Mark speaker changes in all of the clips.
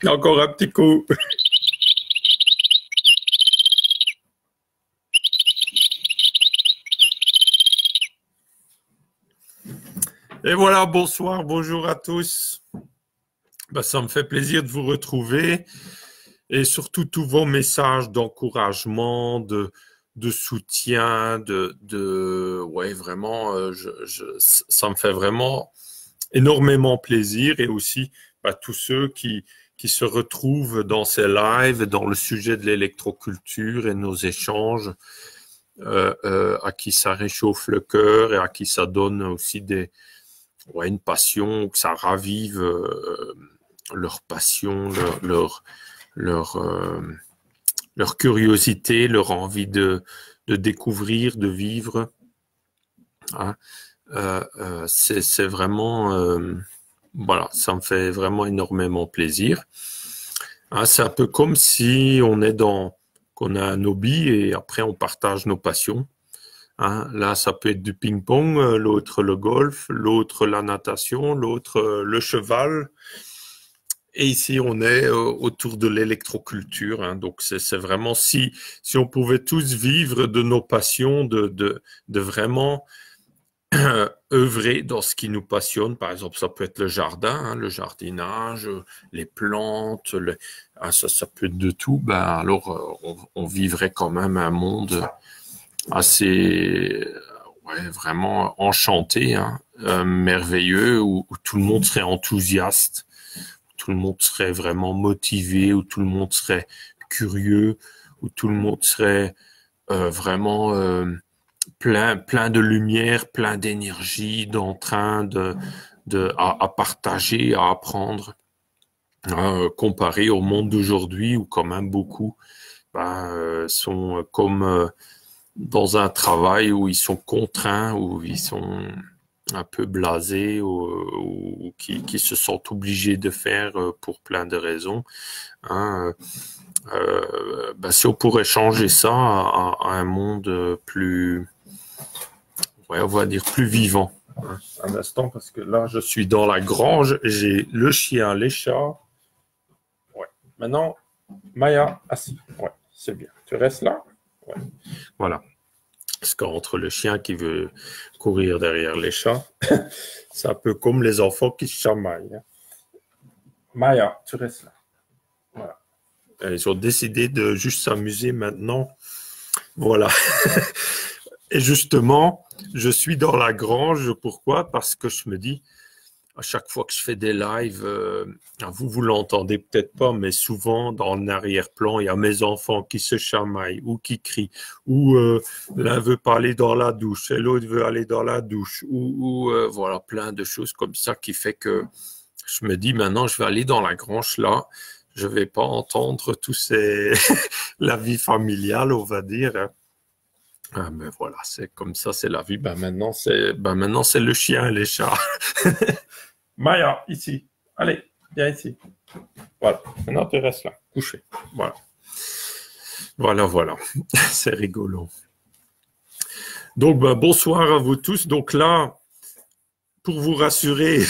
Speaker 1: Encore un petit coup. Et voilà, bonsoir, bonjour à tous. Ça me fait plaisir de vous retrouver et surtout tous vos messages d'encouragement, de soutien, ouais, vraiment, ça me fait vraiment énormément plaisir et aussi tous ceux qui se retrouvent dans ces lives, dans le sujet de l'électroculture et nos échanges, à qui ça réchauffe le cœur et à qui ça donne aussi une passion, que ça ravive leur passion, leur, euh, leur curiosité, leur envie de découvrir, de vivre. Hein. C'est vraiment, voilà, ça me fait vraiment énormément plaisir. Hein, c'est un peu comme si qu'on a un hobby et après on partage nos passions. Hein, là, ça peut être du ping-pong, l'autre le golf, l'autre la natation, l'autre le cheval. Et ici, on est autour de l'électroculture. Hein, donc, c'est vraiment si on pouvait tous vivre de nos passions, de vraiment œuvrer dans ce qui nous passionne. Par exemple, ça peut être le jardin, hein, le jardinage, les plantes, ça peut être de tout. Alors, on vivrait quand même un monde assez, vraiment enchanté, hein, merveilleux, où tout le monde serait enthousiaste, où tout le monde serait vraiment motivé, où tout le monde serait curieux, où tout le monde serait vraiment plein de lumière, plein d'énergie, d'entrain à partager, à apprendre, comparé au monde d'aujourd'hui où quand même beaucoup sont comme dans un travail où ils sont contraints, où ils sont un peu blasés ou qui se sentent obligés de faire pour plein de raisons. Hein. Si on pourrait changer ça à un monde plus, on va dire plus vivant. Hein. Un instant, parce que là, je suis dans la grange, j'ai le chien, les chats. Ouais. Maintenant, Maya, assis. Ouais, c'est bien. Tu restes là? Ouais. Voilà. Parce qu'entre le chien qui veut courir derrière les chats, c'est un peu comme les enfants qui se chamaillent. Maya, tu restes là. Voilà. Ils ont décidé de juste s'amuser maintenant. Voilà. Et justement, je suis dans la grange. Pourquoi? Parce que je me dis, à chaque fois que je fais des lives, vous l'entendez peut-être pas, mais souvent dans l'arrière-plan, il y a mes enfants qui se chamaillent ou qui crient, ou l'un veut pas aller dans la douche et l'autre veut aller dans la douche, ou voilà, plein de choses comme ça qui fait que je me dis maintenant, je vais aller dans la grange là, je vais pas entendre tous ces la vie familiale, on va dire. Hein. Ah, mais voilà, c'est comme ça, c'est la vie. Maintenant, c'est le chien et les chats. Maya, ici. Allez, viens ici. Voilà. Maintenant, tu restes là, couché. Voilà. Voilà. C'est rigolo. Donc, bonsoir à vous tous. Donc là, pour vous rassurer,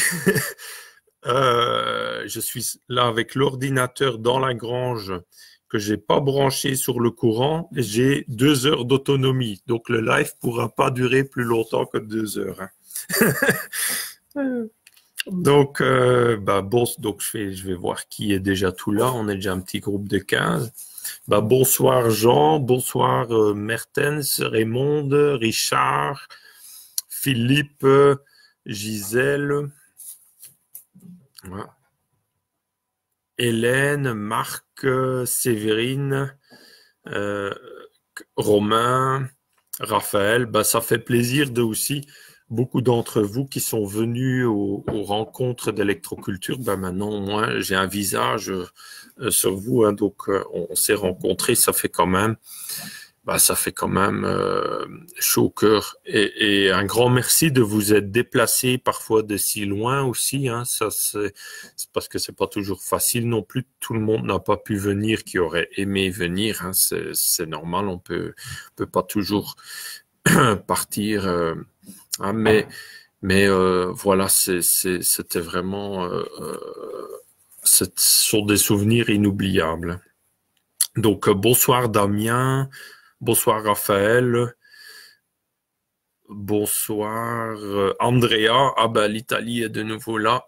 Speaker 1: je suis là avec l'ordinateur dans la grange que j'ai pas branché sur le courant. J'ai 2 heures d'autonomie. Donc, le live pourra pas durer plus longtemps que 2 heures. Hein. Donc, donc je vais voir qui est déjà tout là. On est déjà un petit groupe de 15. Bonsoir Jean, bonsoir Mertens, Raymond, Richard, Philippe, Gisèle, voilà. Hélène, Marc, Séverine, Romain, Raphaël. Ça fait plaisir de aussi beaucoup d'entre vous qui sont venus aux rencontres d'électroculture. Maintenant, au moins, j'ai un visage sur vous. Hein, donc, on s'est rencontrés. Ça fait quand même chaud au cœur. Et un grand merci de vous être déplacés parfois de si loin aussi. Hein. Ça, c'est parce que c'est pas toujours facile non plus. Tout le monde n'a pas pu venir qui aurait aimé venir. Hein. C'est normal. On peut pas toujours partir. Hein, mais voilà, c'était vraiment ce sont des souvenirs inoubliables. Donc, bonsoir Damien, bonsoir Raphaël, bonsoir Andrea. Ah ben, l'Italie est de nouveau là.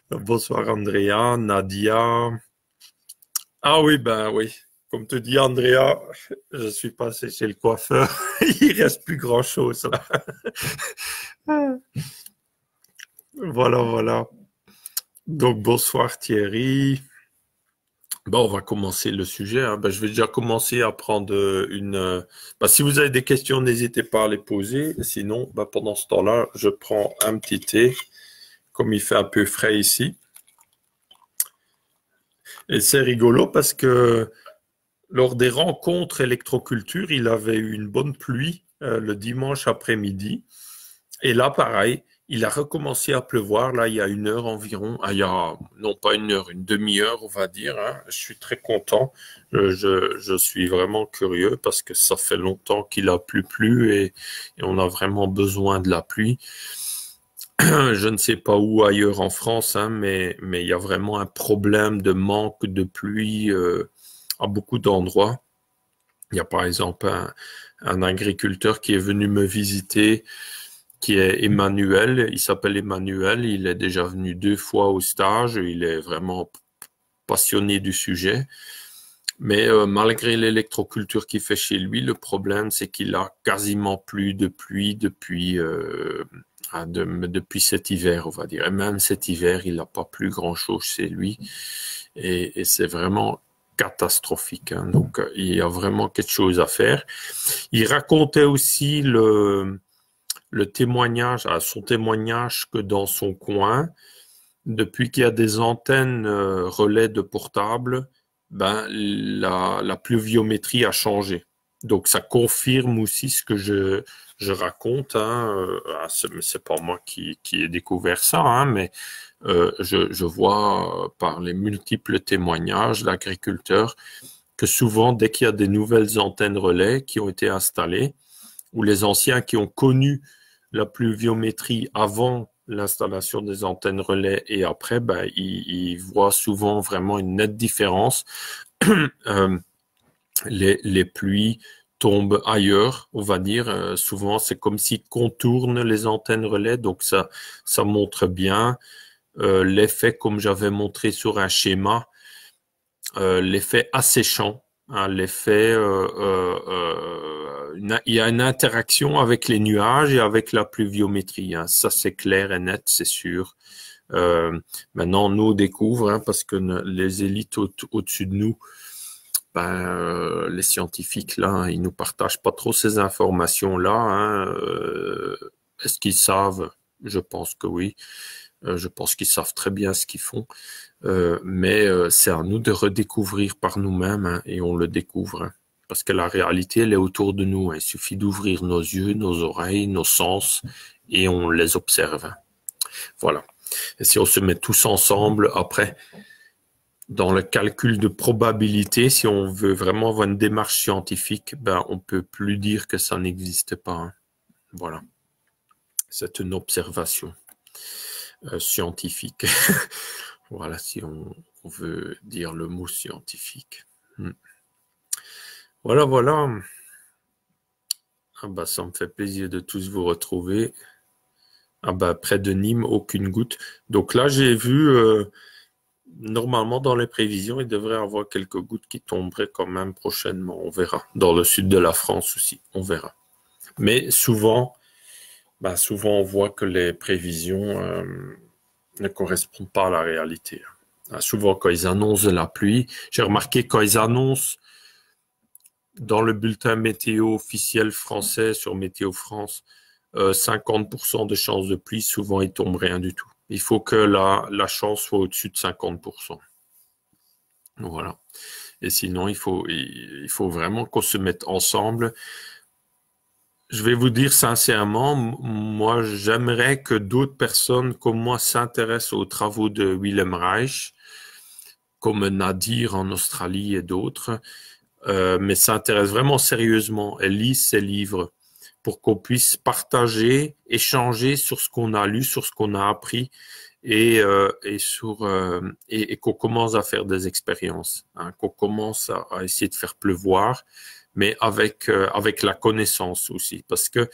Speaker 1: Bonsoir Andrea, Nadia. Ah oui, ben oui. Comme te dit Andrea, je suis passé chez le coiffeur. Il reste plus grand-chose là. Voilà, voilà. Donc, bonsoir Thierry. Bon, on va commencer le sujet, hein. Ben, je vais déjà commencer à prendre ben, si vous avez des questions, n'hésitez pas à les poser. Sinon, ben, pendant ce temps-là, je prends un petit thé, comme il fait un peu frais ici. Et c'est rigolo parce que lors des rencontres électroculture, il avait eu une bonne pluie le dimanche après-midi. Et là, pareil, il a recommencé à pleuvoir, là, il y a 1 heure environ. Ah, il y a, non pas 1 heure, une demi-heure, on va dire, hein. Je suis très content. Je suis vraiment curieux parce que ça fait longtemps qu'il a plu et on a vraiment besoin de la pluie. Je ne sais pas où ailleurs en France, hein, mais il y a vraiment un problème de manque de pluie à beaucoup d'endroits. Il y a par exemple un agriculteur qui est venu me visiter, qui est Emmanuel. Il s'appelle Emmanuel. Il est déjà venu 2 fois au stage. Il est vraiment passionné du sujet. Mais malgré l'électroculture qu'il fait chez lui, le problème, c'est qu'il a quasiment plus de pluie depuis cet hiver, on va dire. Et même cet hiver, il n'a pas plus grand-chose chez lui. Et c'est vraiment catastrophique, hein. Donc, il y a vraiment quelque chose à faire. Il racontait aussi son témoignage que dans son coin, depuis qu'il y a des antennes relais de portable, ben, la pluviométrie a changé. Donc, ça confirme aussi ce que je raconte, hein. C'est pas moi qui ai découvert ça, hein, mais je vois par les multiples témoignages d'agriculteurs que souvent, dès qu'il y a des nouvelles antennes relais qui ont été installées, ou les anciens qui ont connu la pluviométrie avant l'installation des antennes relais et après, ben, ils voient souvent vraiment une nette différence. Les pluies tombent ailleurs, on va dire. Souvent, c'est comme s'ils contournent les antennes relais, donc ça montre bien l'effet, comme j'avais montré sur un schéma, l'effet asséchant, hein, l'effet, il y a une interaction avec les nuages et avec la pluviométrie, hein. Ça, c'est clair et net, c'est sûr. Maintenant, nous, on découvre, hein, parce que les élites au-dessus de nous, ben, les scientifiques, là, ils nous partagent pas trop ces informations-là, hein. Est-ce qu'ils savent? Je pense que oui. Je pense qu'ils savent très bien ce qu'ils font. Mais c'est à nous de redécouvrir par nous-mêmes, hein, et on le découvre, hein, parce que la réalité, elle est autour de nous, hein. Il suffit d'ouvrir nos yeux, nos oreilles, nos sens, et on les observe, hein. Voilà. Et si on se met tous ensemble, après, dans le calcul de probabilité, si on veut vraiment avoir une démarche scientifique, ben, on peut plus dire que ça n'existe pas, hein. Voilà. C'est une observation scientifique. Voilà, si on veut dire le mot scientifique. Voilà, voilà. Ah bah, ça me fait plaisir de tous vous retrouver. Ah bah, près de Nîmes, aucune goutte. Donc là, j'ai vu, normalement, dans les prévisions, il devrait y avoir quelques gouttes qui tomberaient quand même prochainement. On verra. Dans le sud de la France aussi, on verra. Mais souvent, on voit que les prévisions ne correspondent pas à la réalité. Souvent, quand ils annoncent de la pluie, j'ai remarqué quand ils annoncent dans le bulletin météo officiel français sur Météo France, 50% de chances de pluie, souvent il tombe rien du tout. Il faut que la chance soit au-dessus de 50%. Voilà. Et sinon, il faut vraiment qu'on se mette ensemble. Je vais vous dire sincèrement, moi, j'aimerais que d'autres personnes comme moi s'intéressent aux travaux de Wilhelm Reich, comme Nadir en Australie et d'autres, mais s'intéressent vraiment sérieusement et lisent ces livres pour qu'on puisse partager, échanger sur ce qu'on a lu, sur ce qu'on a appris et qu'on commence à faire des expériences, hein, qu'on commence à essayer de faire pleuvoir, mais avec la connaissance aussi, parce que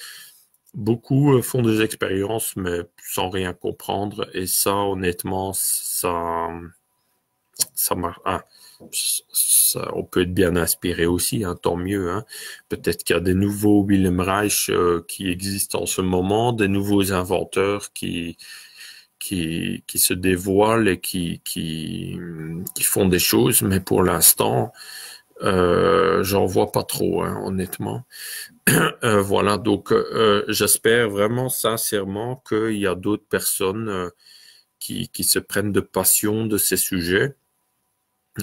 Speaker 1: beaucoup font des expériences, mais sans rien comprendre, et ça, honnêtement, ça marche. Ah, on peut être bien inspiré aussi, hein, tant mieux. Hein. Peut-être qu'il y a des nouveaux Wilhelm Reich qui existent en ce moment, des nouveaux inventeurs qui se dévoilent et qui font des choses, mais pour l'instant, j'en vois pas trop, hein, honnêtement. Voilà, donc j'espère vraiment sincèrement qu'il y a d'autres personnes qui se prennent de passion de ces sujets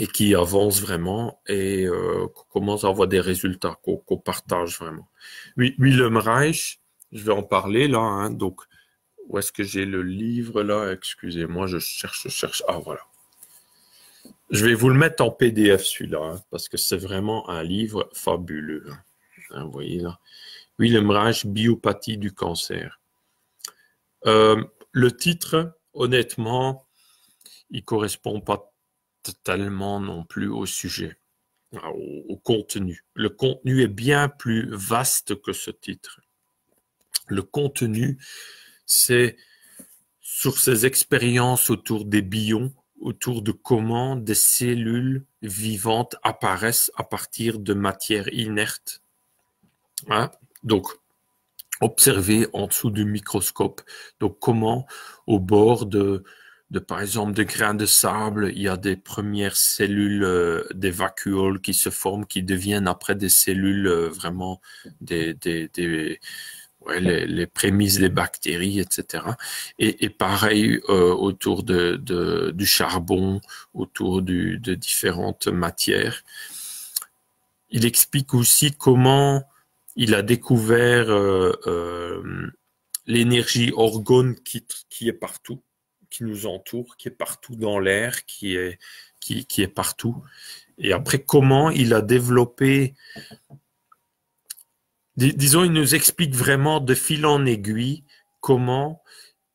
Speaker 1: et qui avancent vraiment et qu'on commence à avoir des résultats, qu'on partage vraiment. Oui, Wilhelm Reich, je vais en parler là, hein, donc où est-ce que j'ai le livre là? Excusez-moi, je cherche. Ah voilà. Je vais vous le mettre en PDF celui-là, hein, parce que c'est vraiment un livre fabuleux. Hein, vous voyez là. Wilhelm Reich, biopathie du cancer. Le titre, honnêtement, il correspond pas totalement non plus au sujet, au contenu. Le contenu est bien plus vaste que ce titre. Le contenu, c'est sur ces expériences autour des bions, autour de comment des cellules vivantes apparaissent à partir de matière inerte. Hein? Donc, observer en dessous du microscope. Donc, comment au bord par exemple, de grains de sable, il y a des premières cellules, des vacuoles qui se forment, qui deviennent après des cellules vraiment ouais, les prémices des bactéries, etc. Et pareil autour du charbon, autour de différentes matières. Il explique aussi comment il a découvert l'énergie orgone qui est partout, qui nous entoure, qui est partout dans l'air, qui est partout. Et après, comment il a développé, disons, il nous explique vraiment de fil en aiguille comment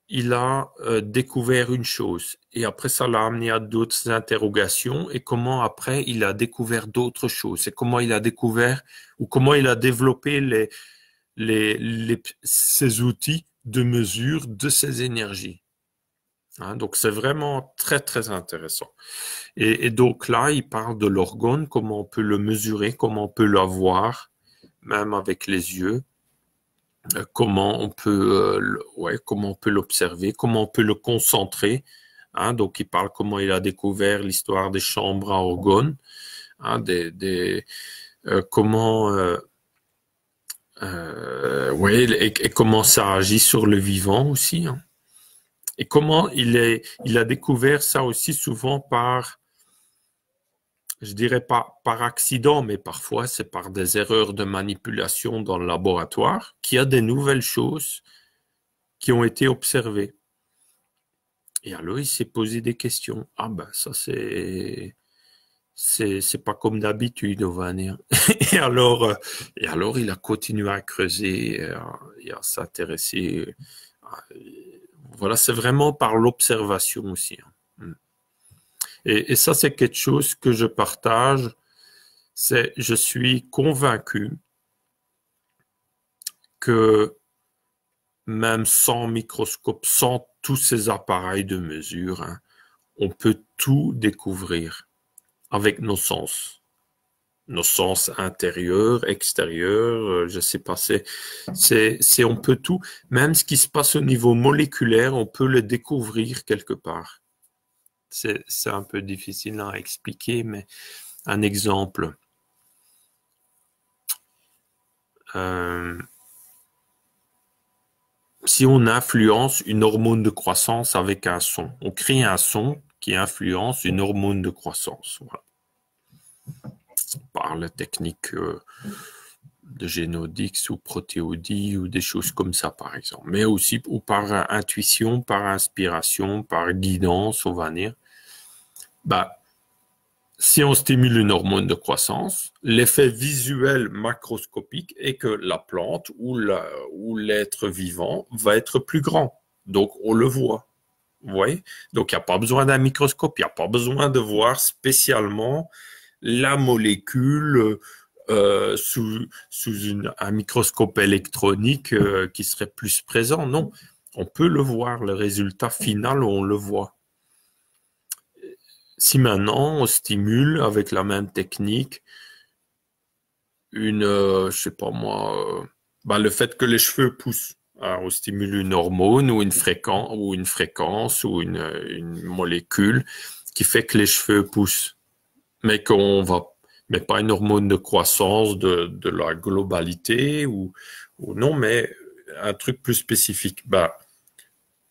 Speaker 1: il a découvert une chose. Et après, ça l'a amené à d'autres interrogations et comment après, il a découvert d'autres choses. Et comment il a découvert ou comment il a développé ces outils de mesure de ces énergies. Hein, donc, c'est vraiment très, très intéressant. Et donc là, il parle de l'orgone, comment on peut le mesurer, comment on peut l'avoir, même avec les yeux, comment on peut l'observer, comment on peut le concentrer. Hein, donc, il parle comment il a découvert l'histoire des chambres à organes, hein, comment et comment ça agit sur le vivant aussi. Hein. Et comment il a découvert ça aussi souvent je dirais pas par accident, mais parfois c'est par des erreurs de manipulation dans le laboratoire, qu'il y a des nouvelles choses qui ont été observées. Et alors il s'est posé des questions. Ah ben ça c'est pas comme d'habitude, on va dire. Et alors il a continué à creuser et à s'intéresser. Voilà, c'est vraiment par l'observation aussi. Hein. Et ça, c'est quelque chose que je partage. Je suis convaincu que même sans microscope, sans tous ces appareils de mesure, hein, on peut tout découvrir avec nos sens intérieurs, extérieurs, je sais pas, on peut tout, même ce qui se passe au niveau moléculaire, on peut le découvrir quelque part. C'est un peu difficile à expliquer, mais un exemple. Si on influence une hormone de croissance avec un son, on crée un son qui influence une hormone de croissance. Voilà. Par la technique de Genodix ou protéodie ou des choses comme ça, par exemple. Mais aussi ou par intuition, par inspiration, par guidance, on va dire. Bah, si on stimule une hormone de croissance, l'effet visuel macroscopique est que la plante ou l'être vivant va être plus grand. Donc, on le voit. Vous voyez? Donc, il n'y a pas besoin d'un microscope, il n'y a pas besoin de voir spécialement la molécule sous un microscope électronique qui serait plus présent. Non, on peut le voir, le résultat final, on le voit. Si maintenant on stimule avec la même technique je sais pas moi, le fait que les cheveux poussent, alors, on stimule une hormone ou une fréquence ou une molécule qui fait que les cheveux poussent, mais mais pas une hormone de croissance de la globalité ou non, mais un truc plus spécifique.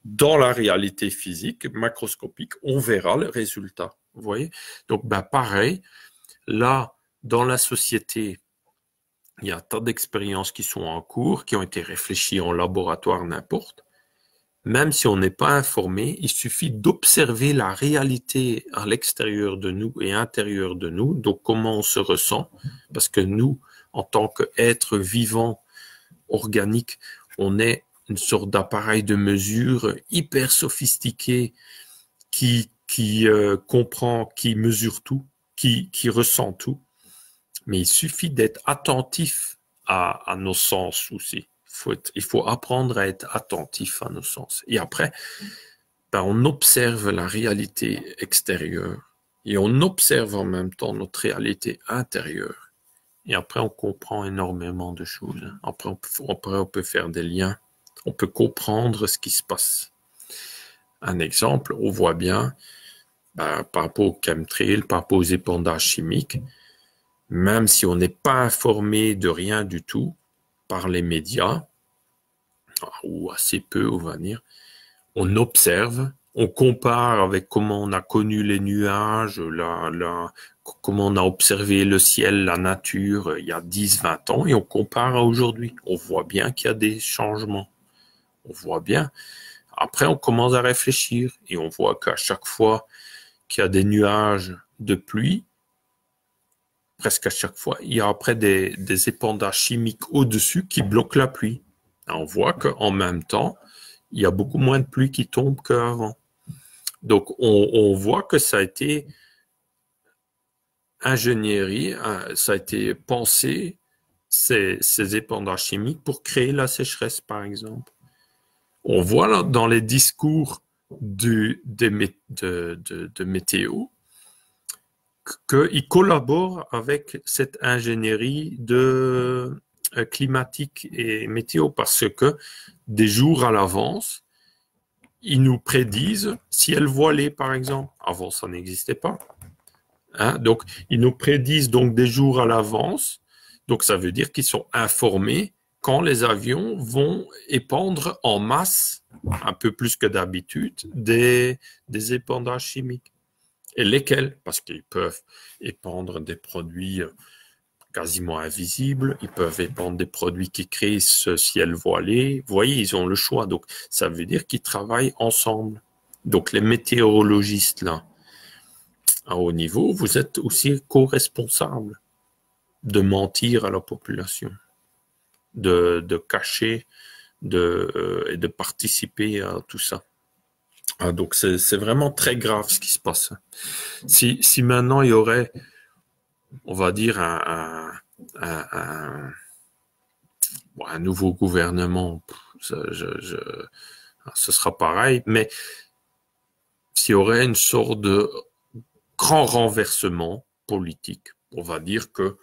Speaker 1: Dans la réalité physique, macroscopique, on verra le résultat. Vous voyez? Donc, pareil, là, dans la société, il y a tant d'expériences qui sont en cours, qui ont été réfléchies en laboratoire, n'importe. Même si on n'est pas informé, il suffit d'observer la réalité à l'extérieur de nous et à l'intérieur de nous, donc comment on se ressent, parce que nous, en tant qu'êtres vivants, organiques, on est une sorte d'appareil de mesure hyper sophistiqué qui comprend, qui mesure tout, qui ressent tout. Mais il suffit d'être attentif à nos sens aussi. Il faut apprendre à être attentif à nos sens. Et après, on observe la réalité extérieure et on observe en même temps notre réalité intérieure. Et après, on comprend énormément de choses. Après, on peut faire des liens. On peut comprendre ce qui se passe. Un exemple, on voit bien, par rapport au chemtrail, par rapport aux épandages chimiques, même si on n'est pas informé de rien du tout par les médias, ou assez peu, on va dire, on observe, on compare avec comment on a connu les nuages, comment on a observé le ciel, la nature il y a 10, 20 ans, et on compare à aujourd'hui. On voit bien qu'il y a des changements. On voit bien. Après, on commence à réfléchir et on voit qu'à chaque fois qu'il y a des nuages de pluie, presque à chaque fois, il y a après des épandages chimiques au-dessus qui bloquent la pluie. Et on voit qu'en même temps, il y a beaucoup moins de pluie qui tombe qu'avant. Donc, on voit que ça a été ingénierie, ça a été pensé, ces épandages chimiques, pour créer la sécheresse, par exemple. On voit là, dans les discours de météo qu'ils collaborent avec cette ingénierie climatique et météo parce que des jours à l'avance, ils nous prédisent ciel voilé, par exemple. Avant, ça n'existait pas. Donc, ils nous prédisent donc des jours à l'avance. Donc, ça veut dire qu'ils sont informés quand les avions vont épandre en masse, un peu plus que d'habitude, des épandages chimiques. Et lesquels? Parce qu'ils peuvent épandre des produits quasiment invisibles, ils peuvent épandre des produits qui créent ce ciel voilé. Vous voyez, ils ont le choix. Donc, ça veut dire qu'ils travaillent ensemble. Donc, les météorologistes, là, à haut niveau, vous êtes aussi co-responsables de mentir à la population, de cacher et de participer à tout ça. Donc, c'est vraiment très grave ce qui se passe. Si maintenant il y aurait, on va dire, un nouveau gouvernement, ce sera pareil, mais s'il y aurait une sorte de grand renversement politique, on va dire que,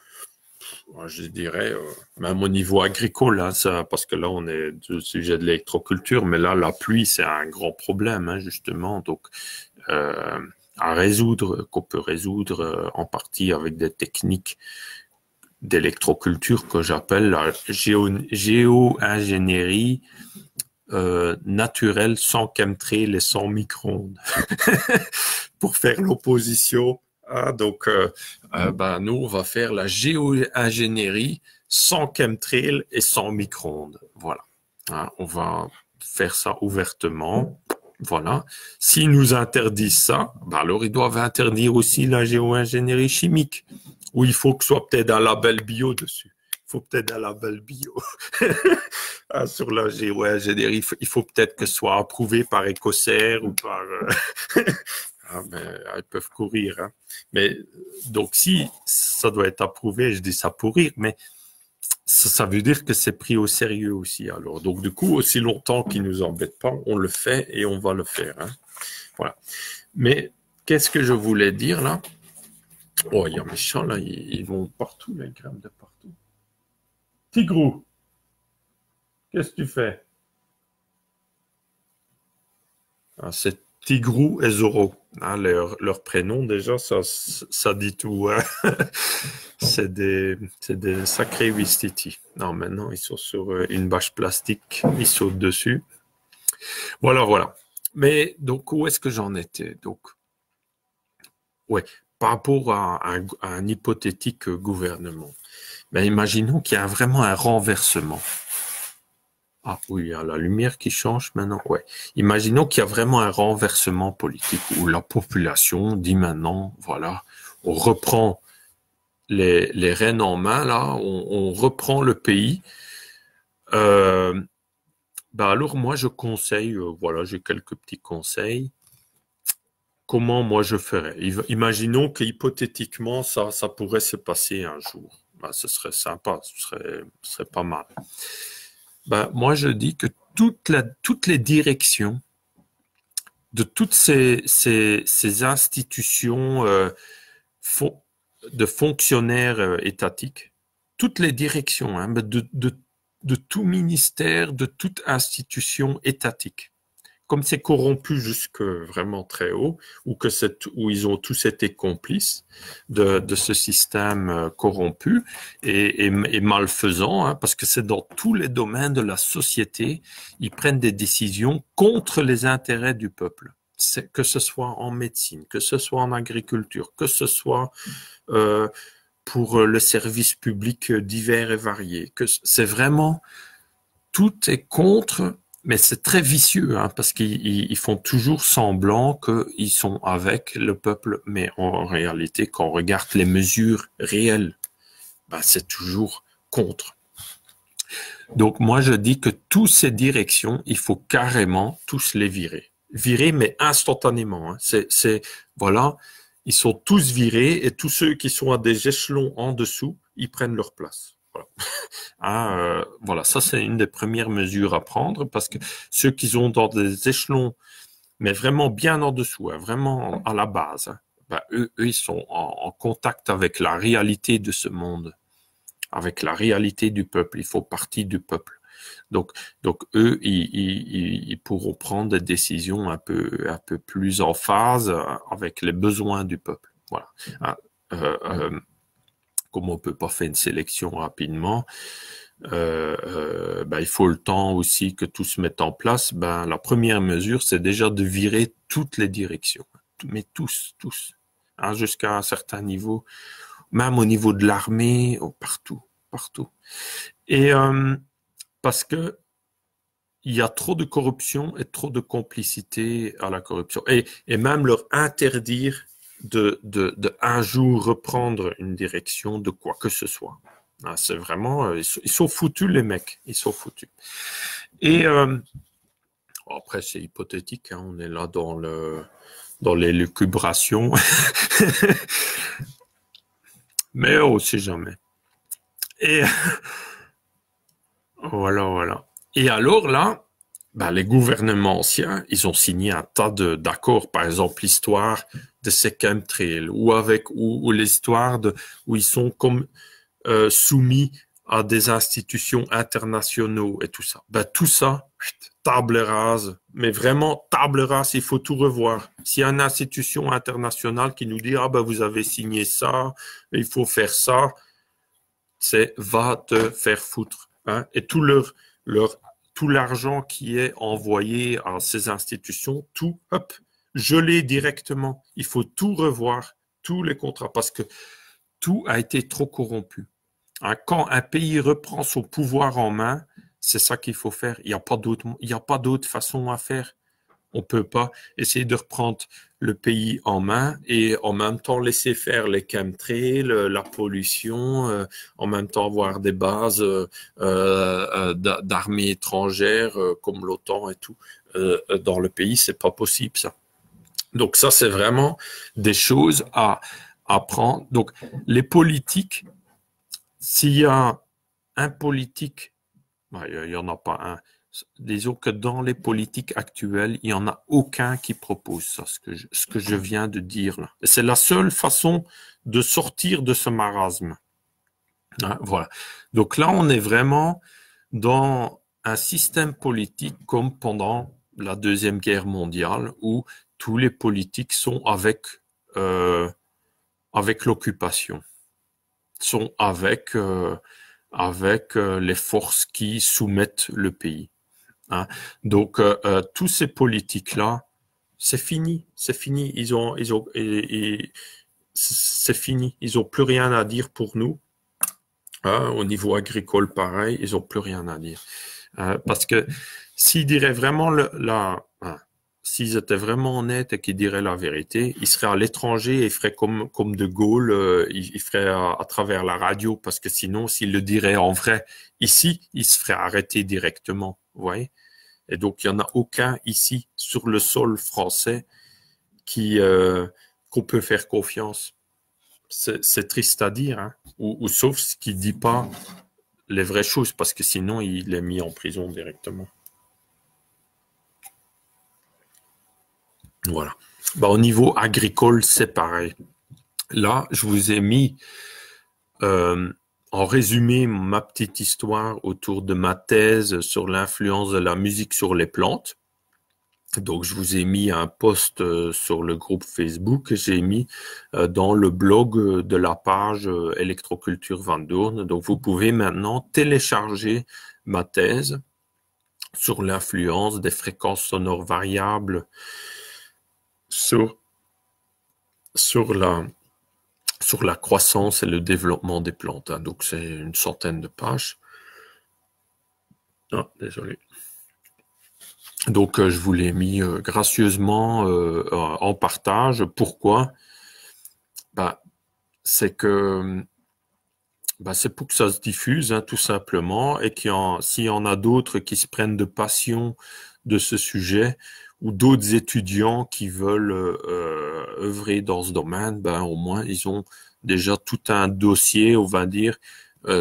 Speaker 1: je dirais, même au niveau agricole, parce que là on est au sujet de l'électroculture, mais là la pluie c'est un grand problème, justement, donc qu'on peut résoudre en partie avec des techniques d'électroculture que j'appelle la géo-ingénierie naturelle sans chemtrail et sans micro-ondes pour faire l'opposition. Donc, nous, on va faire la géo-ingénierie sans chemtrail et sans micro-ondes. Voilà. On va faire ça ouvertement. Voilà. S'ils nous interdisent ça, alors ils doivent interdire aussi la géo-ingénierie chimique, où il faut que ce soit peut-être un label bio dessus. Il faut peut-être un label bio. Ah, sur l'AG, ouais, je veux dire, il faut peut-être que ce soit approuvé par Écossaire ou par... Ah, ben, ils peuvent courir, hein. Mais donc, si ça doit être approuvé, je dis ça pour rire, mais ça veut dire que c'est pris au sérieux aussi. Alors, donc, du coup, aussi longtemps qu'ils nous embêtent pas, on le fait et on va le faire, hein. Voilà. Mais qu'est-ce que je voulais dire là? Oh, il y a mes chats là, ils vont partout, les grammes de partout. Tigrou, qu'est-ce que tu fais? Ah, c'est Tigrou et Zoro. Hein, leur prénom, déjà, ça dit tout, hein. C'est des sacrés Wistiti. Non, maintenant, ils sont sur une bâche plastique. Ils sautent dessus. Voilà, voilà. Mais donc, où est-ce que j'en étais? Donc, ouais, par rapport à un hypothétique gouvernement. Ben, imaginons qu'il y a vraiment un renversement. Ah oui, il y a la lumière qui change maintenant. Ouais. Imaginons qu'il y a vraiment un renversement politique où la population dit maintenant, voilà, on reprend les rênes en main, là, on reprend le pays. Ben alors moi je conseille, voilà, j'ai quelques petits conseils. Comment moi je ferais? Imaginons que hypothétiquement ça pourrait se passer un jour. Ben, ce serait sympa, ce serait pas mal. Ben, moi, je dis que toutes les directions de toutes ces institutions fon- de fonctionnaires étatiques, toutes les directions hein, de tout ministère, de toute institution étatique, comme c'est corrompu jusque vraiment très haut, où ils ont tous été complices de ce système corrompu et malfaisant, hein, parce que c'est dans tous les domaines de la société, ils prennent des décisions contre les intérêts du peuple. Que ce soit en médecine, que ce soit en agriculture, que ce soit pour le service public divers et variés, que c'est vraiment tout est contre, mais c'est très vicieux, hein, parce qu'ils font toujours semblant qu'ils sont avec le peuple, mais en réalité, quand on regarde les mesures réelles, ben, c'est toujours contre. Donc moi, je dis que toutes ces directions, il faut carrément tous les virer. Virer, mais instantanément. Hein. Voilà, ils sont tous virés et tous ceux qui sont à des échelons en dessous, ils prennent leur place. Voilà. Hein, voilà, ça c'est une des premières mesures à prendre parce que ceux qui sont dans des échelons, mais vraiment bien en dessous, hein, vraiment à la base, hein, ben, eux, ils sont en contact avec la réalité de ce monde, avec la réalité du peuple. Ils font partie du peuple. Donc eux, ils pourront prendre des décisions un peu plus en phase avec les besoins du peuple. Voilà. Hein, comme on peut pas faire une sélection rapidement, ben, il faut le temps aussi que tout se mette en place. Ben, la première mesure, c'est déjà de virer toutes les directions, mais tous, hein, jusqu'à un certain niveau, même au niveau de l'armée, partout, partout. Et parce que il y a trop de corruption et trop de complicité à la corruption, et même leur interdire de un jour reprendre une direction de quoi que ce soit. Ah, c'est vraiment, ils sont foutus les mecs, ils sont foutus. Et après c'est hypothétique, hein, on est là dans les lucubrations, mais on sait jamais. Et voilà. Et alors là, ben, les gouvernements anciens, ils ont signé un tas d'accords, par exemple l'histoire de ces chemtrails ou l'histoire où ils sont comme soumis à des institutions internationaux et tout ça. Ben, tout ça, table rase. Mais vraiment, table rase, il faut tout revoir. S'il y a une institution internationale qui nous dit, ah ben, vous avez signé ça, il faut faire ça, c'est va te faire foutre. Hein? Et tout l'argent qui est envoyé à ces institutions, tout, hop, gelé directement. Il faut tout revoir, tous les contrats, parce que tout a été trop corrompu. Hein, quand un pays reprend son pouvoir en main, c'est ça qu'il faut faire. Il n'y a pas d'autre façon à faire. On peut pas essayer de reprendre le pays en main et en même temps laisser faire les chemtrails, la pollution, en même temps avoir des bases d'armées étrangères comme l'OTAN et tout dans le pays, c'est pas possible ça. Donc ça, c'est vraiment des choses à prendre. Donc les politiques, s'il y a un politique, il y en a pas un. Disons que dans les politiques actuelles, il n'y en a aucun qui propose ça, ce que je viens de dire là. C'est la seule façon de sortir de ce marasme. Hein, voilà. Donc là, on est vraiment dans un système politique comme pendant la Deuxième Guerre mondiale, où tous les politiques sont avec l'occupation, sont avec les forces qui soumettent le pays. Hein. Donc tous ces politiques-là, c'est fini, c'est fini. C'est fini. Ils ont plus rien à dire pour nous. Hein. Au niveau agricole, pareil, ils ont plus rien à dire. Parce que s'ils diraient vraiment s'ils étaient vraiment honnêtes et qu'ils diraient la vérité, ils seraient à l'étranger et ils feraient comme De Gaulle, ils feraient à travers la radio, parce que sinon, s'ils le diraient en vrai ici, ils se feraient arrêter directement. Vous voyez? Et donc, il n'y en a aucun ici, sur le sol français, qu'on peut faire confiance. C'est triste à dire, hein? Ou sauf ce qui dit pas les vraies choses, parce que sinon, il est mis en prison directement. Voilà. Au niveau agricole, c'est pareil. Là, je vous ai mis en résumé ma petite histoire autour de ma thèse sur l'influence de la musique sur les plantes. Donc, je vous ai mis un post sur le groupe Facebook, j'ai mis dans le blog de la page Électroculture Van Doorn. Donc, vous pouvez maintenant télécharger ma thèse sur l'influence des fréquences sonores variables sur la croissance et le développement des plantes. Hein. Donc, c'est une centaine de pages. Ah, désolé. Donc, je vous l'ai mis gracieusement en partage. Pourquoi? C'est que c'est pour que ça se diffuse, hein, tout simplement, et s'il y en a d'autres qui se prennent de passion de ce sujet, ou d'autres étudiants qui veulent œuvrer dans ce domaine, au moins ils ont déjà tout un dossier, on va dire,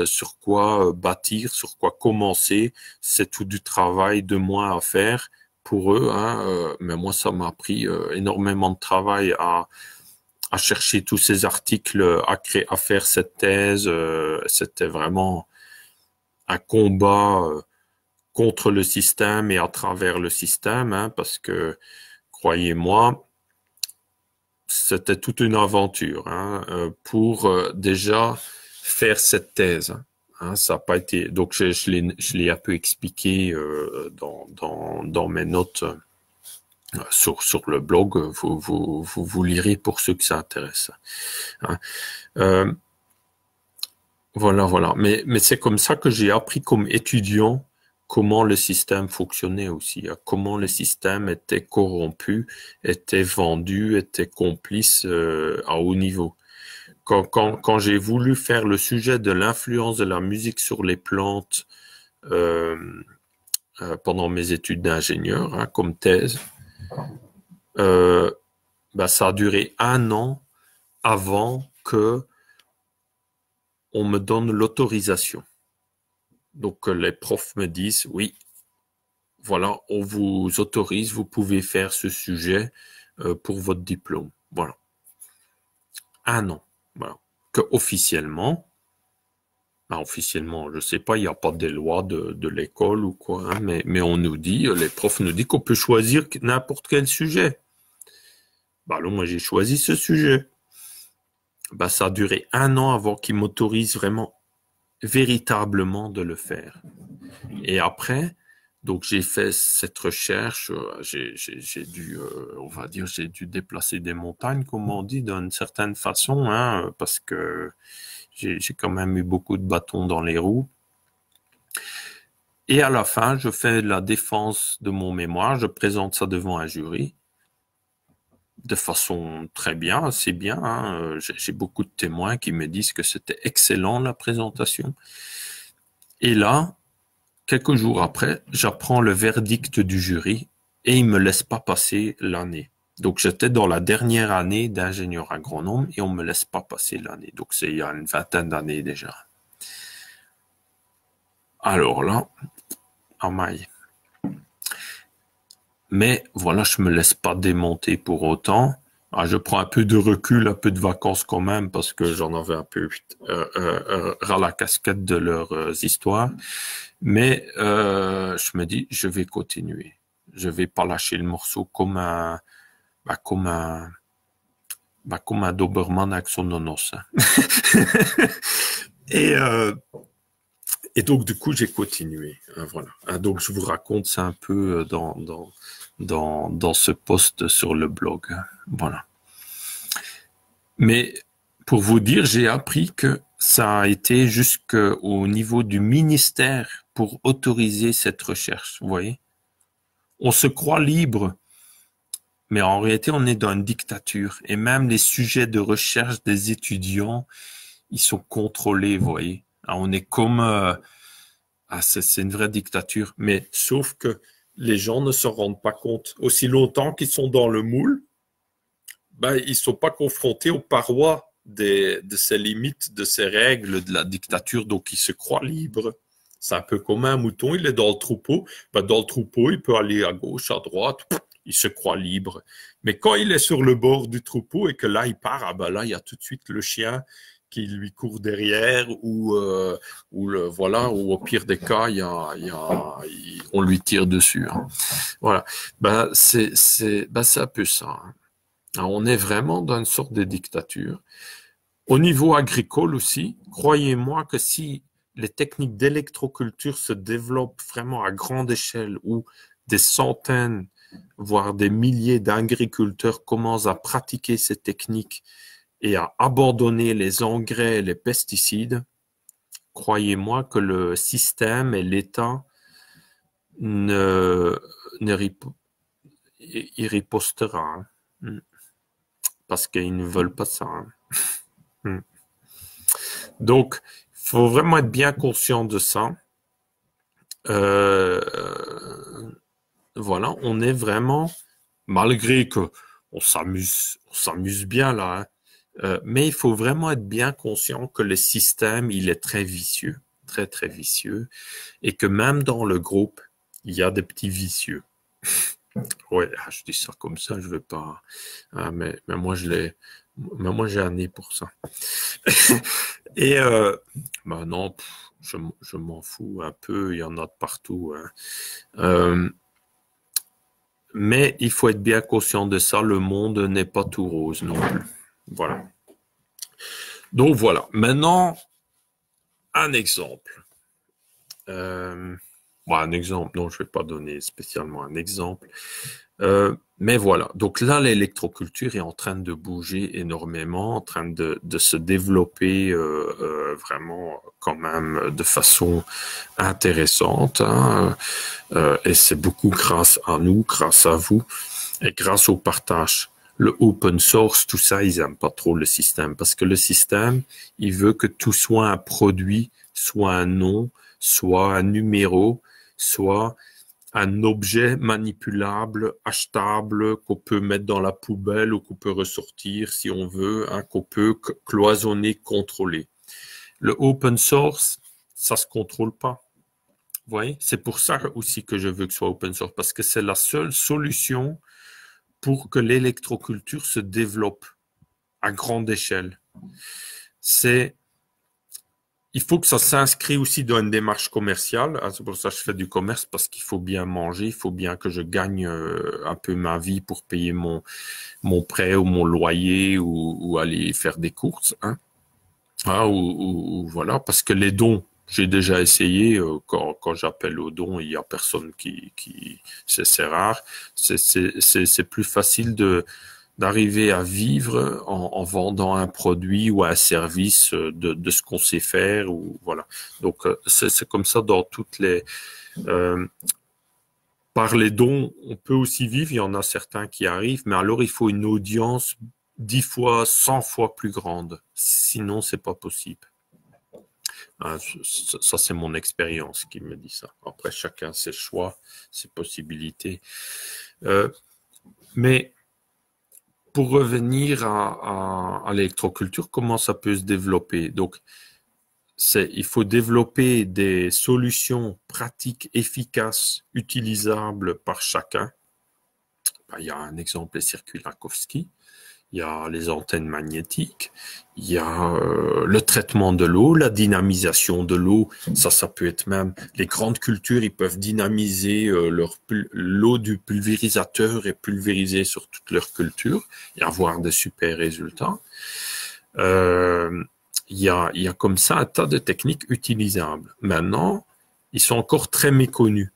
Speaker 1: sur quoi bâtir, sur quoi commencer. C'est tout du travail de moins à faire pour eux, hein, mais moi ça m'a pris énormément de travail à chercher tous ces articles, à faire cette thèse. C'était vraiment un combat contre le système et à travers le système, hein, parce que, croyez-moi, c'était toute une aventure, hein, pour déjà faire cette thèse. Hein, ça n'a pas été. Donc je l'ai un peu expliqué dans mes notes sur le blog. Vous lirez pour ceux que ça intéresse. Hein. Voilà. Mais c'est comme ça que j'ai appris comme étudiant comment le système fonctionnait aussi, hein, comment le système était corrompu, était vendu, était complice à haut niveau. Quand j'ai voulu faire le sujet de l'influence de la musique sur les plantes pendant mes études d'ingénieur, hein, comme thèse, ça a duré 1 an avant que on me donne l'autorisation. Donc les profs me disent oui, voilà, on vous autorise, vous pouvez faire ce sujet pour votre diplôme. Voilà. 1 an. Voilà. Que officiellement, je sais pas, il n'y a pas des lois de l'école ou quoi, hein, mais on nous dit, les profs nous disent qu'on peut choisir n'importe quel sujet. Là, moi j'ai choisi ce sujet. Ça a duré 1 an avant qu'ils m'autorisent vraiment véritablement de le faire. Et après, donc j'ai fait cette recherche, j'ai dû, on va dire, j'ai dû déplacer des montagnes, comme on dit, d'une certaine façon, hein, parce que j'ai quand même eu beaucoup de bâtons dans les roues. Et à la fin, je fais la défense de mon mémoire, je présente ça devant un jury de façon très bien, assez bien, hein. J'ai beaucoup de témoins qui me disent que c'était excellent la présentation. Et là, quelques jours après, j'apprends le verdict du jury et il me laisse pas passer l'année. Donc j'étais dans la dernière année d'ingénieur agronome et on me laisse pas passer l'année. Donc c'est il y a une vingtaine d'années déjà. Alors là, en maille. Mais voilà, je me laisse pas démonter pour autant. Ah, je prends un peu de recul, un peu de vacances quand même, parce que j'en avais un peu ras la casquette de leurs histoires. Mais je me dis, je vais continuer. Je vais pas lâcher le morceau comme un, comme un, comme un Doberman avec son nonos. et, euh, et donc du coup, j'ai continué. Voilà. Donc je vous raconte ça un peu dans ce post sur le blog. Voilà. Mais pour vous dire, j'ai appris que ça a été jusqu'au niveau du ministère pour autoriser cette recherche. Vous voyez? On se croit libre, mais en réalité, on est dans une dictature. Et même les sujets de recherche des étudiants, ils sont contrôlés, vous voyez? Alors, on est comme... c'est une vraie dictature. Mais sauf que les gens ne se rendent pas compte. Aussi longtemps qu'ils sont dans le moule, ben, ils sont pas confrontés aux parois de ces limites, de ces règles de la dictature, donc ils se croient libres. C'est un peu comme un mouton, il est dans le troupeau. Ben, dans le troupeau, il peut aller à gauche, à droite, il se croit libre. Mais quand il est sur le bord du troupeau et que là, il part, ah ben là, il y a tout de suite le chien qui lui court derrière voilà, ou au pire des cas, on lui tire dessus. Hein. Voilà. Ben, c'est un peu ça. Hein. Alors, on est vraiment dans une sorte de dictature. Au niveau agricole aussi, croyez-moi que si les techniques d'électroculture se développent vraiment à grande échelle, où des centaines, voire des milliers d'agriculteurs commencent à pratiquer ces techniques et à abandonner les engrais et les pesticides, croyez-moi que le système et l'État ne, ne y ripostera. Hein. Parce qu'ils ne veulent pas ça. Hein. Donc, il faut vraiment être bien conscient de ça. Voilà, on est vraiment, malgré que on s'amuse bien là, hein, mais il faut vraiment être bien conscient que le système, il est très vicieux, très très vicieux, et que même dans le groupe, il y a des petits vicieux. Ouais, je dis ça comme ça, je veux pas, mais moi j'ai un nez pour ça. Et bah non, je m'en fous un peu, il y en a de partout. Hein. Mais il faut être bien conscient de ça, le monde n'est pas tout rose non plus. Voilà. Donc voilà. Maintenant, un exemple. Un exemple, non, je vais pas donner spécialement un exemple. Mais voilà, donc là, l'électroculture est en train de bouger énormément, en train de se développer vraiment quand même de façon intéressante. Hein, et c'est beaucoup grâce à nous, grâce à vous, et grâce au partage. Le open source, tout ça, ils aiment pas trop le système, parce que le système, il veut que tout soit un produit, soit un nom, soit un numéro, soit un objet manipulable, achetable, qu'on peut mettre dans la poubelle ou qu'on peut ressortir si on veut, hein, qu'on peut cloisonner, contrôler. Le open source, ça se contrôle pas. Vous voyez? C'est pour ça aussi que je veux que ce soit open source, parce que c'est la seule solution pour que l'électroculture se développe à grande échelle. Il faut que ça s'inscrit aussi dans une démarche commerciale. C'est pour ça que je fais du commerce, parce qu'il faut bien manger, il faut bien que je gagne un peu ma vie pour payer mon prêt ou mon loyer ou aller faire des courses. Hein. Ou voilà, parce que les dons, j'ai déjà essayé, quand j'appelle aux dons, il y a personne qui c'est rare. C'est plus facile d'arriver à vivre en vendant un produit ou un service de ce qu'on sait faire ou voilà. Donc c'est comme ça dans toutes les par les dons, on peut aussi vivre. Il y en a certains qui arrivent, mais alors il faut une audience 10 fois, 100 fois plus grande. Sinon, c'est pas possible. Ça, c'est mon expérience qui me dit ça. Après, chacun ses choix, ses possibilités. Mais pour revenir à l'électroculture, comment ça peut se développer? Donc, il faut développer des solutions pratiques, efficaces, utilisables par chacun. Il y a un exemple, les circuits Lakhovsky. Il y a les antennes magnétiques, il y a le traitement de l'eau, la dynamisation de l'eau. Ça peut être même les grandes cultures, ils peuvent dynamiser l'eau du pulvérisateur et pulvériser sur toute leur culture et avoir de super résultats. Il y a comme ça un tas de techniques utilisables. Maintenant, ils sont encore très méconnus.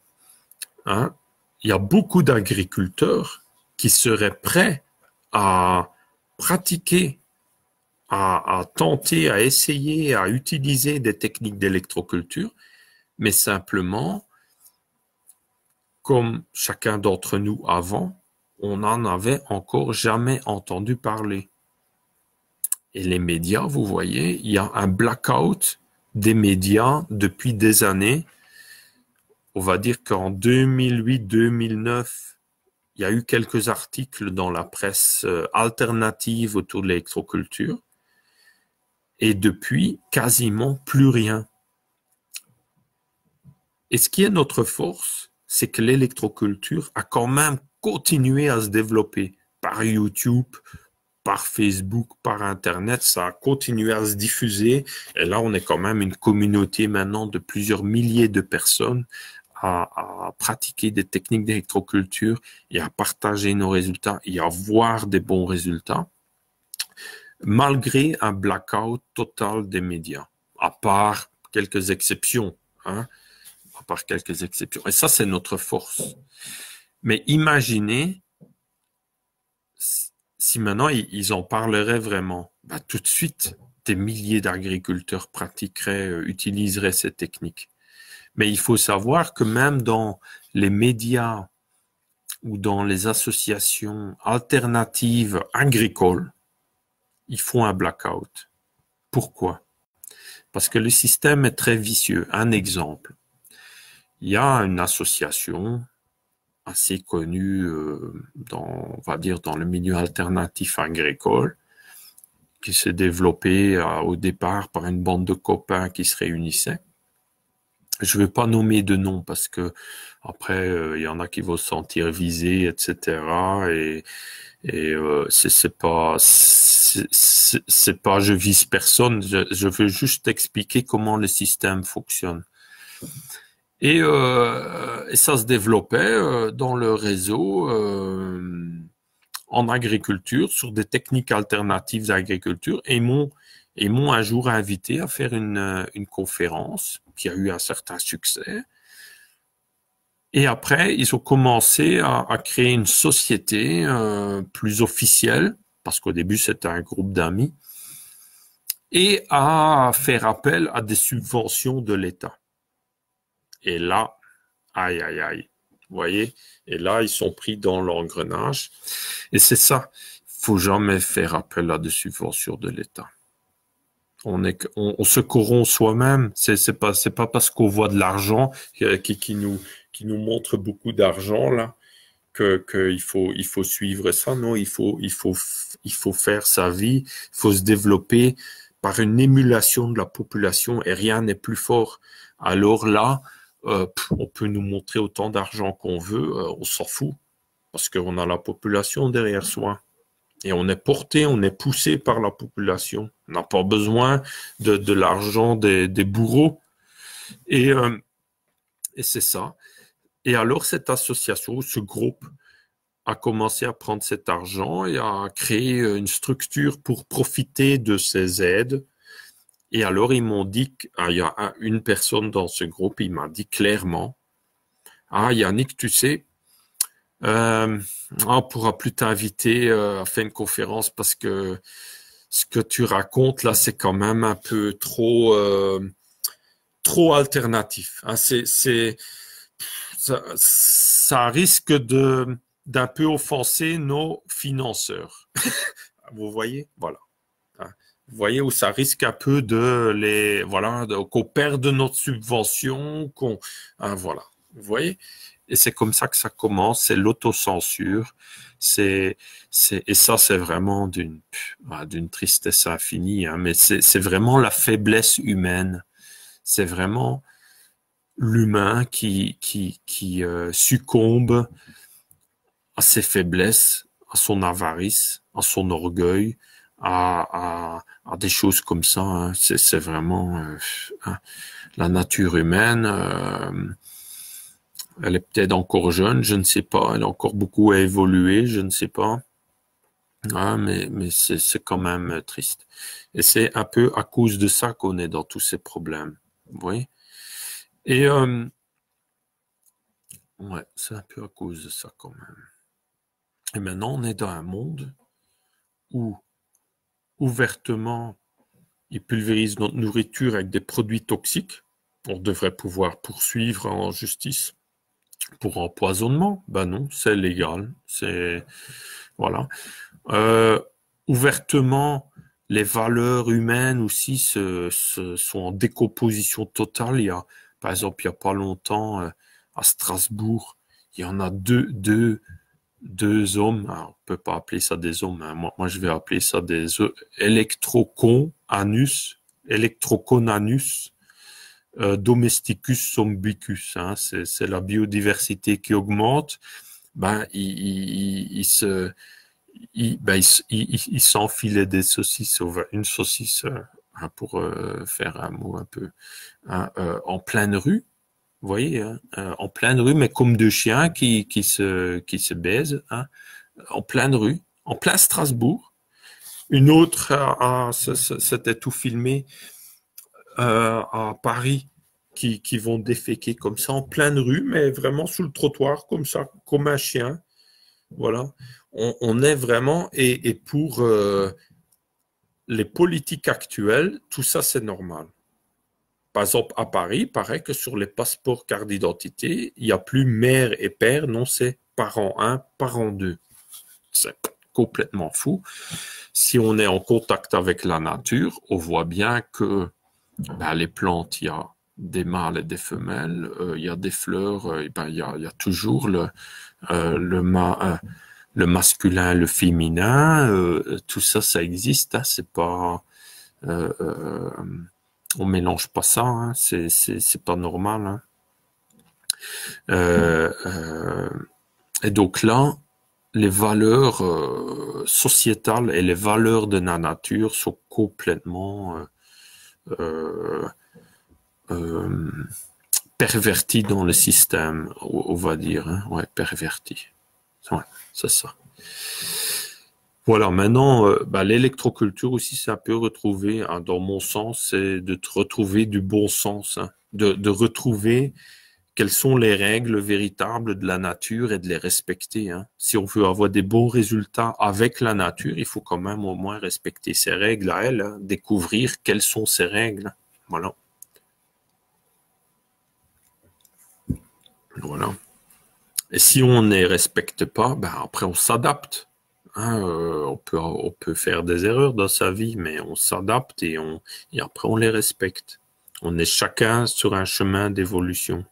Speaker 1: Hein? Il y a beaucoup d'agriculteurs qui seraient prêts à pratiquer, à tenter, à essayer, à utiliser des techniques d'électroculture, mais simplement, comme chacun d'entre nous avant, on n'en avait encore jamais entendu parler. Et les médias, vous voyez, il y a un blackout des médias depuis des années. On va dire qu'en 2008-2009, il y a eu quelques articles dans la presse alternative autour de l'électroculture. Et depuis, quasiment plus rien. Et ce qui est notre force, c'est que l'électroculture a quand même continué à se développer par YouTube, par Facebook, par Internet. Ça a continué à se diffuser. Et là, on est quand même une communauté maintenant de plusieurs milliers de personnes à pratiquer des techniques d'électroculture et à partager nos résultats et à voir des bons résultats, malgré un blackout total des médias, à part quelques exceptions, hein, à part quelques exceptions. Et ça, c'est notre force. Mais imaginez si maintenant ils en parleraient vraiment, bah, tout de suite, des milliers d'agriculteurs pratiqueraient, utiliseraient ces techniques. Mais il faut savoir que même dans les médias ou dans les associations alternatives agricoles, ils font un blackout. Pourquoi? Parce que le système est très vicieux. Un exemple. Il y a une association assez connue on va dire, dans le milieu alternatif agricole qui s'est développée au départ par une bande de copains qui se réunissaient. Je ne vais pas nommer de nom parce que après il y en a qui vont se sentir visés, etc. Et c'est pas je vise personne. Je veux juste expliquer comment le système fonctionne. Et ça se développait dans le réseau en agriculture sur des techniques alternatives d'agriculture et m'ont un jour invité à faire une conférence qui a eu un certain succès. Et après, ils ont commencé à créer une société plus officielle, parce qu'au début, c'était un groupe d'amis, et à faire appel à des subventions de l'État. Et là, aïe, aïe, aïe, vous voyez, et là, ils sont pris dans l'engrenage. Et c'est ça, il faut jamais faire appel à des subventions de l'État. On se corrompt soi-même. C'est pas parce qu'on voit de l'argent qui nous montre beaucoup d'argent là que il faut suivre ça. Non, il faut faire sa vie. Il faut se développer par une émulation de la population et rien n'est plus fort. Alors là, on peut nous montrer autant d'argent qu'on veut, on s'en fout parce qu'on a la population derrière soi. Et on est porté, on est poussé par la population. On n'a pas besoin de l'argent des bourreaux. Et c'est ça. Et alors, cette association, ce groupe, a commencé à prendre cet argent et à créer une structure pour profiter de ces aides. Et alors, ils m'ont dit, il y a une personne dans ce groupe, il m'a dit clairement, Yannick, tu sais, Euh, on pourra plus t'inviter à faire une conférence parce que ce que tu racontes là, c'est quand même un peu trop alternatif. Hein. Ça risque d'un peu offenser nos financeurs. Vous voyez? Voilà. Hein. Vous voyez où ça risque un peu qu'on perde notre subvention, voilà. Vous voyez? Et c'est comme ça que ça commence, c'est l'autocensure. C'est, et ça, c'est vraiment d'une tristesse infinie, hein, mais c'est vraiment la faiblesse humaine. C'est vraiment l'humain qui succombe à ses faiblesses, à son avarice, à son orgueil, à des choses comme ça. Hein. C'est vraiment hein, la nature humaine. Elle est peut-être encore jeune, je ne sais pas. Elle a encore beaucoup à évoluer, je ne sais pas. Ah, mais c'est quand même triste. Et c'est un peu à cause de ça qu'on est dans tous ces problèmes. Vous voyez? Et ouais, c'est un peu à cause de ça quand même. Et maintenant, on est dans un monde où ouvertement ils pulvérisent notre nourriture avec des produits toxiques. On devrait pouvoir poursuivre en justice pour empoisonnement. Ben non, c'est légal. Voilà. Euh, ouvertement, les valeurs humaines aussi sont en décomposition totale. Par exemple, il y a pas longtemps, à Strasbourg, il y en a deux hommes. Alors, on peut pas appeler ça des hommes. Hein. Moi, je vais appeler ça des Electroconanus, domesticus sombicus. Hein. C'est la biodiversité qui augmente. Ben, il s'enfilait des saucisses, une saucisse, hein, pour faire un mot un peu, hein, en pleine rue. Vous voyez, hein, en pleine rue, mais comme deux chiens qui se baisent, hein, en pleine rue, en plein Strasbourg. Une autre c'était tout filmé à Paris qui vont déféquer comme ça en pleine rue, mais vraiment sous le trottoir, comme ça, comme un chien. Voilà. On est vraiment, et pour les politiques actuelles, tout ça, c'est normal. Par exemple, à Paris, il paraît que sur les passeports carte d'identité, il n'y a plus mère et père, non, c'est parent 1, parent 2. C'est complètement fou. Si on est en contact avec la nature, on voit bien que les plantes, il y a des mâles et des femelles, il y a des fleurs, il y a toujours le masculin, le féminin, tout ça, ça existe. Hein, c'est pas, euh, euh, on mélange pas ça. Hein, c'est pas normal. Hein. Euh, euh, et donc là, les valeurs sociétales et les valeurs de la nature sont complètement euh, euh, perverties dans le système, on va dire. Hein, ouais, perverties. Ouais, c'est ça. Voilà, maintenant, l'électroculture aussi, c'est un peu retrouver, hein, dans mon sens, c'est de te retrouver du bon sens, hein, de retrouver quelles sont les règles véritables de la nature et de les respecter. Hein. Si on veut avoir des bons résultats avec la nature, il faut quand même au moins respecter ses règles à elle, hein, découvrir quelles sont ces règles. Voilà. Voilà. Et si on ne les respecte pas, après on s'adapte. Hein, on peut faire des erreurs dans sa vie, mais on s'adapte et après on les respecte. On est chacun sur un chemin d'évolution.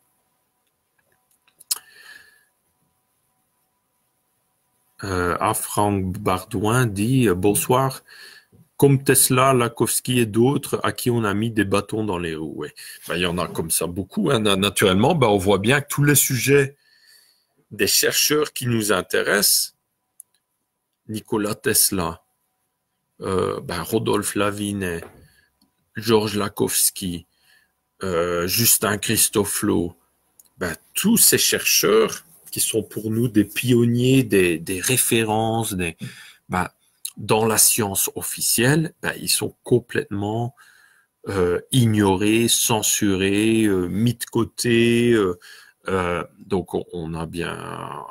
Speaker 1: Franck Bardouin dit bonsoir. Comme Tesla, Lakowski et d'autres à qui on a mis des bâtons dans les roues. Ouais. Il y en a comme ça beaucoup. Hein. Naturellement, on voit bien que tous les sujets des chercheurs qui nous intéressent, Nikola Tesla, Rodolphe Lavinet, Georges Lakowski, Justin Christoflo, tous ces chercheurs qui sont pour nous des pionniers, des références, dans la science officielle, ils sont complètement ignorés, censurés, mis de côté. Donc on a bien,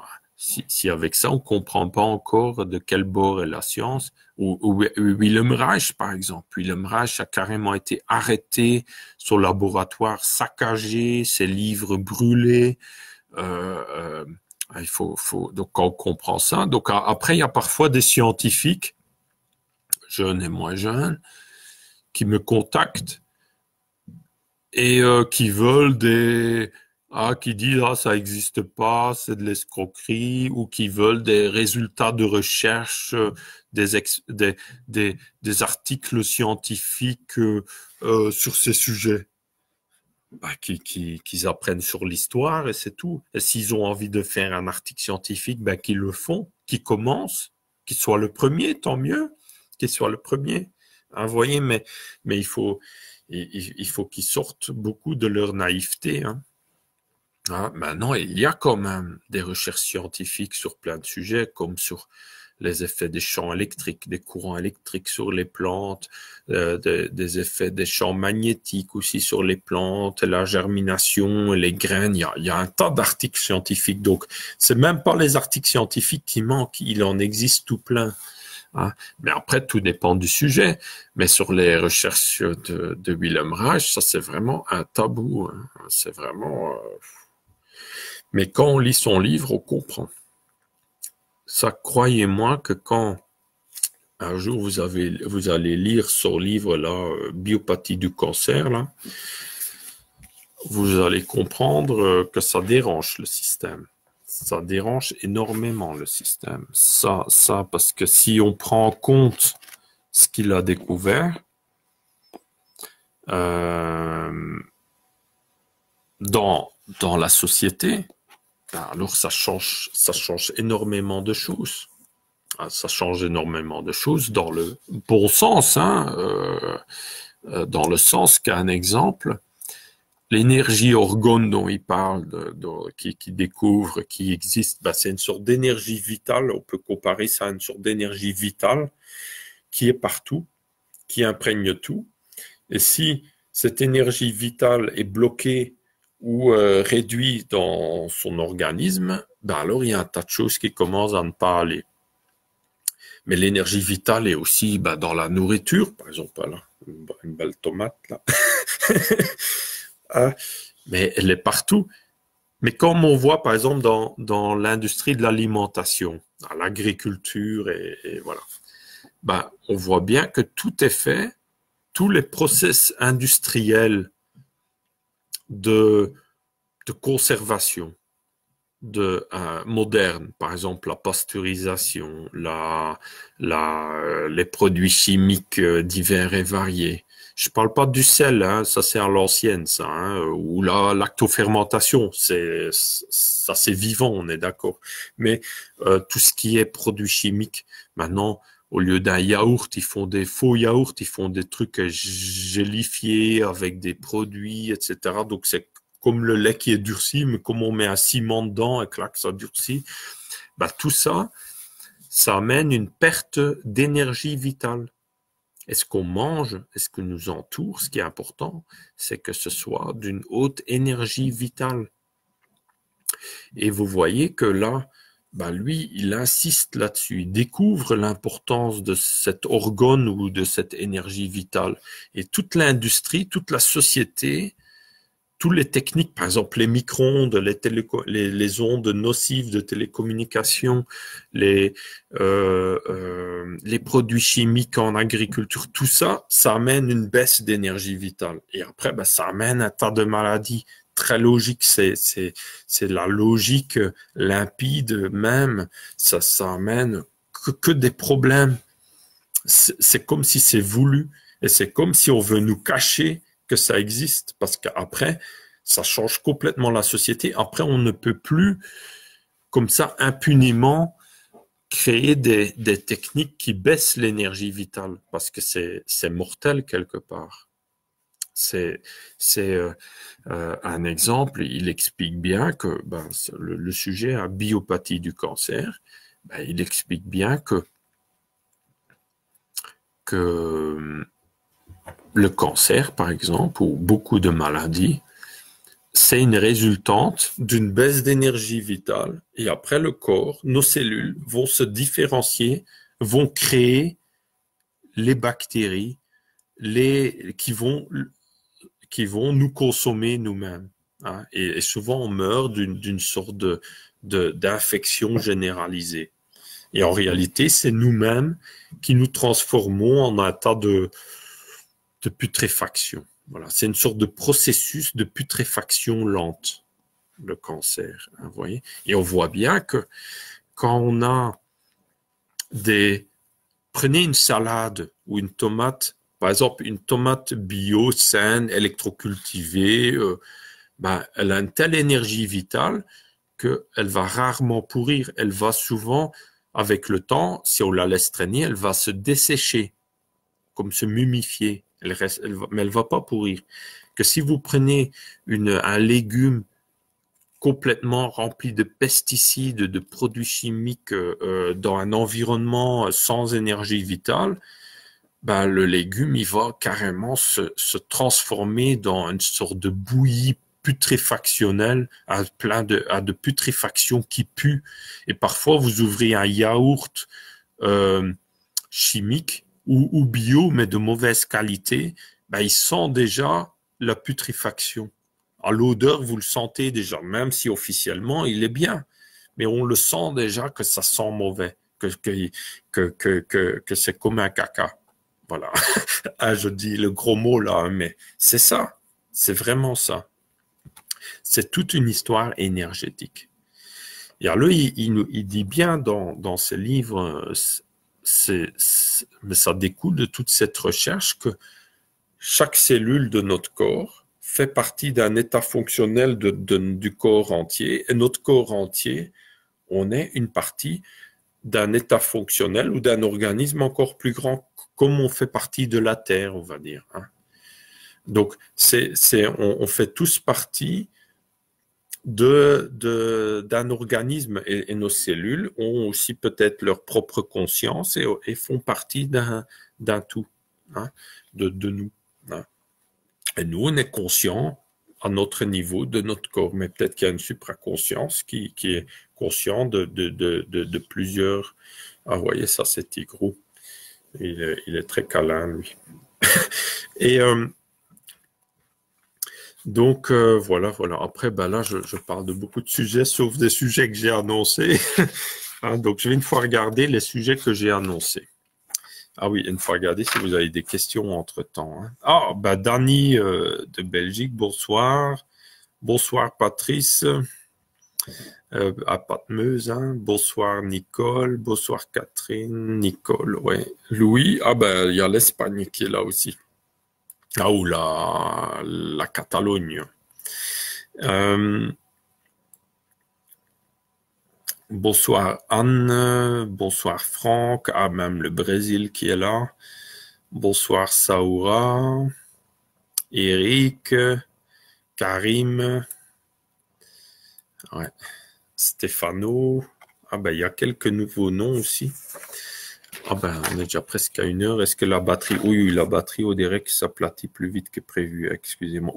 Speaker 1: si avec ça, on comprend pas encore de quel bord est la science, ou Wilhelm Reich, par exemple. Wilhelm Reich a carrément été arrêté, son laboratoire saccagé, ses livres brûlés. Donc, quand on comprend ça, donc après, il y a parfois des scientifiques, jeunes et moins jeunes, qui me contactent et qui veulent qui disent ça existe pas, c'est de l'escroquerie, ou qui veulent des résultats de recherche, des articles scientifiques sur ces sujets. Qu'ils apprennent sur l'histoire et c'est tout. Et s'ils ont envie de faire un article scientifique, qu'ils le font, qu'ils commencent, qu'ils soient le premier, tant mieux, qu'ils soient le premier. Hein, vous voyez, mais il faut qu'ils sortent beaucoup de leur naïveté. Hein. Maintenant, il y a quand même des recherches scientifiques sur plein de sujets, comme sur les effets des champs électriques, des courants électriques sur les plantes, des effets des champs magnétiques aussi sur les plantes, la germination, les graines. Il y a un tas d'articles scientifiques. Donc, c'est même pas les articles scientifiques qui manquent, il en existe tout plein. Hein. Mais après, tout dépend du sujet. Mais sur les recherches de Wilhelm Reich, ça c'est vraiment un tabou. Hein. C'est vraiment... Mais quand on lit son livre, on comprend. Ça, croyez-moi que quand un jour vous allez lire son livre là, Biopathie du cancer, là, vous allez comprendre que ça dérange le système. Ça dérange énormément le système. Ça, parce que si on prend en compte ce qu'il a découvert, dans la société, alors ça change énormément de choses. Ça change énormément de choses dans le bon sens, hein, dans le sens qu'un exemple, l'énergie orgone dont il parle, qui découvre, qui existe, c'est une sorte d'énergie vitale. On peut comparer ça à une sorte d'énergie vitale qui est partout, qui imprègne tout. Et si cette énergie vitale est bloquée ou réduite dans son organisme, alors il y a un tas de choses qui commencent à ne pas aller. Mais l'énergie vitale est aussi dans la nourriture, par exemple, voilà, une belle tomate là. Mais elle est partout. Mais comme on voit, par exemple, dans l'industrie de l'alimentation, dans l'agriculture et voilà, on voit bien que tout est fait, tous les process industriels de conservation moderne, par exemple la pasteurisation, les produits chimiques divers et variés. Je parle pas du sel, hein, ça c'est à l'ancienne, ça, hein, ou la lactofermentation, ça c'est vivant, on est d'accord. Mais tout ce qui est produits chimiques, maintenant, au lieu d'un yaourt, ils font des faux yaourts, ils font des trucs gélifiés avec des produits, etc. Donc c'est comme le lait qui est durci, mais comme on met un ciment dedans et clac, ça durcit. Tout ça, ça amène une perte d'énergie vitale. Et ce qu'on mange, et ce que nous entoure, ce qui est important, c'est que ce soit d'une haute énergie vitale. Et vous voyez que là, lui, il insiste là-dessus, il découvre l'importance de cet organe ou de cette énergie vitale. Et toute l'industrie, toute la société, toutes les techniques, par exemple les micro-ondes, les ondes nocives de télécommunication, les produits chimiques en agriculture, tout ça, ça amène une baisse d'énergie vitale. Et après, ça amène un tas de maladies. Très logique, c'est la logique limpide même. Ça amène que des problèmes. C'est comme si c'est voulu et c'est comme si on veut nous cacher que ça existe, parce qu'après, ça change complètement la société. Après, on ne peut plus, comme ça, impunément, créer des techniques qui baissent l'énergie vitale, parce que c'est mortel quelque part. C'est un exemple, il explique bien que le sujet à biopathie du cancer, il explique bien que le cancer, par exemple, ou beaucoup de maladies, c'est une résultante d'une baisse d'énergie vitale. Et après, le corps, nos cellules vont se différencier, vont créer les bactéries qui vont nous consommer nous-mêmes. Hein. Et souvent, on meurt d'une sorte d'infection généralisée. Et en réalité, c'est nous-mêmes qui nous transformons en un tas de putréfaction. Voilà, c'est une sorte de processus de putréfaction lente, le cancer. Hein, vous voyez. Et on voit bien que quand on a prenez une salade ou une tomate, par exemple une tomate bio, saine, électrocultivée, elle a une telle énergie vitale qu'elle va rarement pourrir. Elle va souvent, avec le temps, si on la laisse traîner, elle va se dessécher, comme se mumifier. Mais elle va pas pourrir. Que si vous prenez un légume complètement rempli de pesticides, de produits chimiques dans un environnement sans énergie vitale, le légume, il va carrément se transformer dans une sorte de bouillie putréfactionnelle, à de putréfaction qui pue. Et parfois, vous ouvrez un yaourt chimique ou bio, mais de mauvaise qualité, il sent déjà la putréfaction. À l'odeur, vous le sentez déjà, même si officiellement, il est bien. Mais on le sent déjà que ça sent mauvais, que c'est comme un caca. Voilà. Ah, je dis le gros mot là, mais c'est ça. C'est vraiment ça. C'est toute une histoire énergétique. Et alors, il dit bien dans ses livres, mais ça découle de toute cette recherche que chaque cellule de notre corps fait partie d'un état fonctionnel du corps entier. Et notre corps entier, on est une partie d'un état fonctionnel ou d'un organisme encore plus grand, comme on fait partie de la Terre, on va dire. Hein. Donc, on fait tous partie d'un organisme et nos cellules ont aussi peut-être leur propre conscience et font partie d'un tout, hein, de nous. Hein. Et nous, on est conscient à notre niveau de notre corps, mais peut-être qu'il y a une supraconscience qui est conscient de plusieurs. Ah, vous voyez, ça, c'est Tigrou. Il est très câlin, lui. Et donc, voilà. Après, là, je parle de beaucoup de sujets, sauf des sujets que j'ai annoncés. Hein, donc, je vais une fois regarder les sujets que j'ai annoncés. Ah oui, une fois regarder si vous avez des questions entre-temps. Hein. Ah, Dani de Belgique, bonsoir. Bonsoir, Patrice. À Patmeuse, hein. Bonsoir, Nicole. Bonsoir, Catherine. Nicole, ouais. Louis, il y a l'Espagne qui est là aussi. Ah, ou la Catalogne. Bonsoir Anne, bonsoir Franck, même le Brésil qui est là. Bonsoir Saoura, Eric, Karim, ouais. Stéphano. Il y a quelques nouveaux noms aussi. On est déjà presque à 1 heure. Est-ce que la batterie... Oui, la batterie au direct s'aplatit plus vite que prévu. Excusez-moi.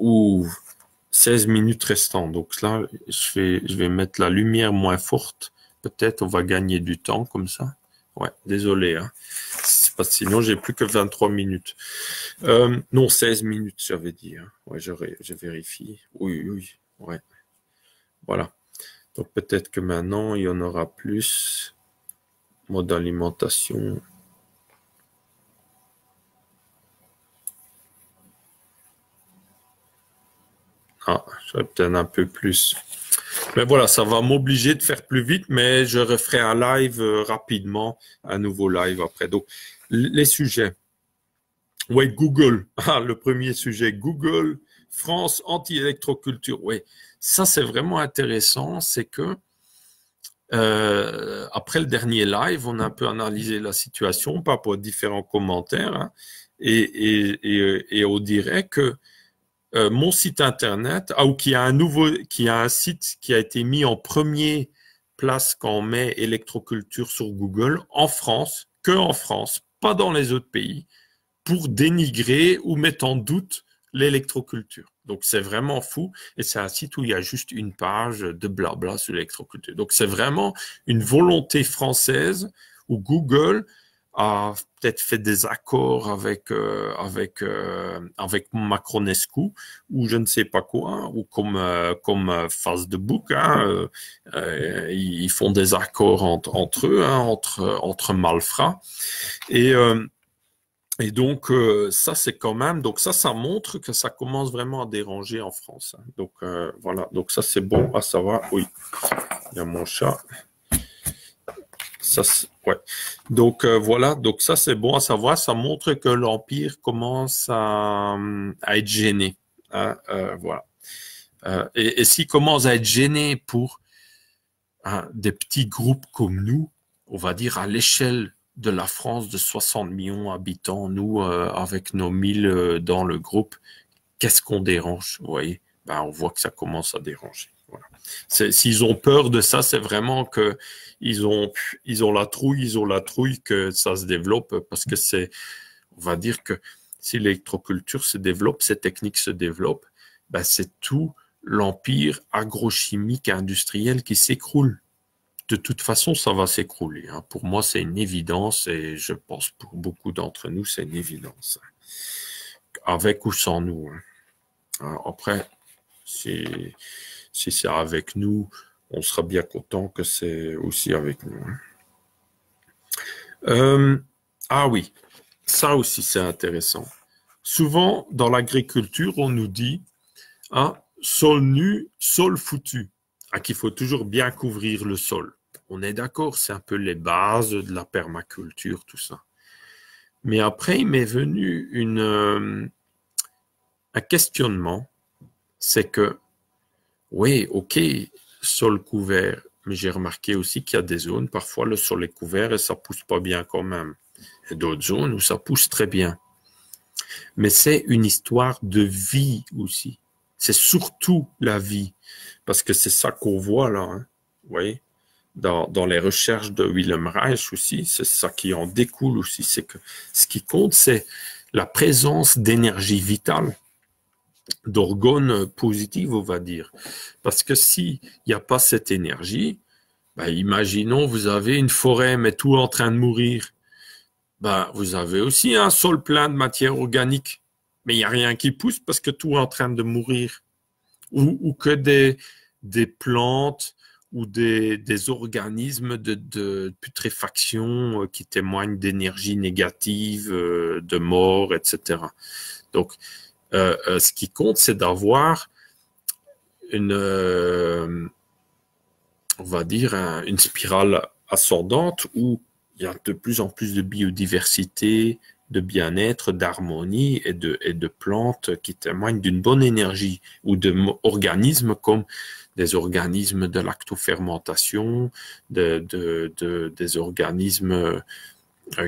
Speaker 1: 16 minutes restantes. Donc là, je vais mettre la lumière moins forte. Peut-être on va gagner du temps comme ça. Ouais, désolé. Hein. Parce que sinon, j'ai plus que 23 minutes. Non, 16 minutes, j'avais dit. Hein. Ouais, je vérifie. Oui. Ouais. Voilà. Donc peut-être que maintenant, il y en aura plus. Mode d'alimentation. J'aurais peut-être un peu plus. Mais voilà, ça va m'obliger de faire plus vite, mais je referai un live rapidement, un nouveau live après. Donc, les sujets. Oui, Google. Le premier sujet, Google, France anti-électroculture. Oui, ça c'est vraiment intéressant. C'est que après le dernier live, on a un peu analysé la situation par rapport aux différents commentaires, hein, et on dirait que mon site internet, ou qui a un site qui a été mis en premier place quand on met électroculture sur Google en France, que en France, pas dans les autres pays, pour dénigrer ou mettre en doute l'électroculture. Donc, c'est vraiment fou. Et c'est un site où il y a juste une page de blabla sur l'électroculture. Donc, c'est vraiment une volonté française où Google a peut-être fait des accords avec Macronescu ou je ne sais pas quoi, ou comme Facebook, hein, ils font des accords entre eux, hein, entre malfrats. Et, euh, et donc, ça, c'est quand même, donc ça montre que ça commence vraiment à déranger en France, hein. Donc, voilà. Donc, ça, c'est bon à savoir. Oui, il y a mon chat. Ça, ouais. Donc, voilà. Donc, ça, c'est bon à savoir. Ça montre que l'Empire commence à être gêné, hein, voilà. Et s'il commence à être gêné pour hein, des petits groupes comme nous, on va dire à l'échelle de la France de 60 millions d'habitants, nous, avec nos 1000 dans le groupe, qu'est-ce qu'on dérange, vous voyez? Ben, on voit que ça commence à déranger. Voilà. S'ils ont peur de ça, c'est vraiment que ils ont la trouille que ça se développe parce que on va dire que si l'électroculture se développe, ces techniques se développent, ben, c'est tout l'empire agrochimique industriel qui s'écroule. De toute façon, ça va s'écrouler, hein. Pour moi, c'est une évidence et je pense pour beaucoup d'entre nous, c'est une évidence. Avec ou sans nous, hein. Alors, après, si c'est avec nous, on sera bien content que c'est aussi avec nous, hein. Ah oui, ça aussi, c'est intéressant. Souvent, dans l'agriculture, on nous dit, hein, sol nu, sol foutu. Ah, qu'il faut toujours bien couvrir le sol. On est d'accord, c'est un peu les bases de la permaculture, tout ça. Mais après, il m'est venu un questionnement, c'est que, oui, ok, sol couvert, mais j'ai remarqué aussi qu'il y a des zones, parfois le sol est couvert et ça pousse pas bien quand même. Et d'autres zones où ça pousse très bien. Mais c'est une histoire de vie aussi. C'est surtout la vie. Parce que c'est ça qu'on voit là, hein. Vous voyez? Dans les recherches de Wilhelm Reich aussi, c'est ça qui en découle aussi. C'est que ce qui compte, c'est la présence d'énergie vitale, d'organes positifs, on va dire. Parce que s'il n'y a pas cette énergie, ben, imaginons, vous avez une forêt, mais tout en train de mourir. Ben, vous avez aussi un sol plein de matière organique, mais il n'y a rien qui pousse parce que tout est en train de mourir. Ou que des plantes ou des organismes de putréfaction qui témoignent d'énergie négative, de mort, etc. Donc, ce qui compte, c'est d'avoir on va dire, une spirale ascendante où il y a de plus en plus de biodiversité, de bien-être, d'harmonie et de plantes qui témoignent d'une bonne énergie ou d'organismes comme des organismes de lactofermentation, des organismes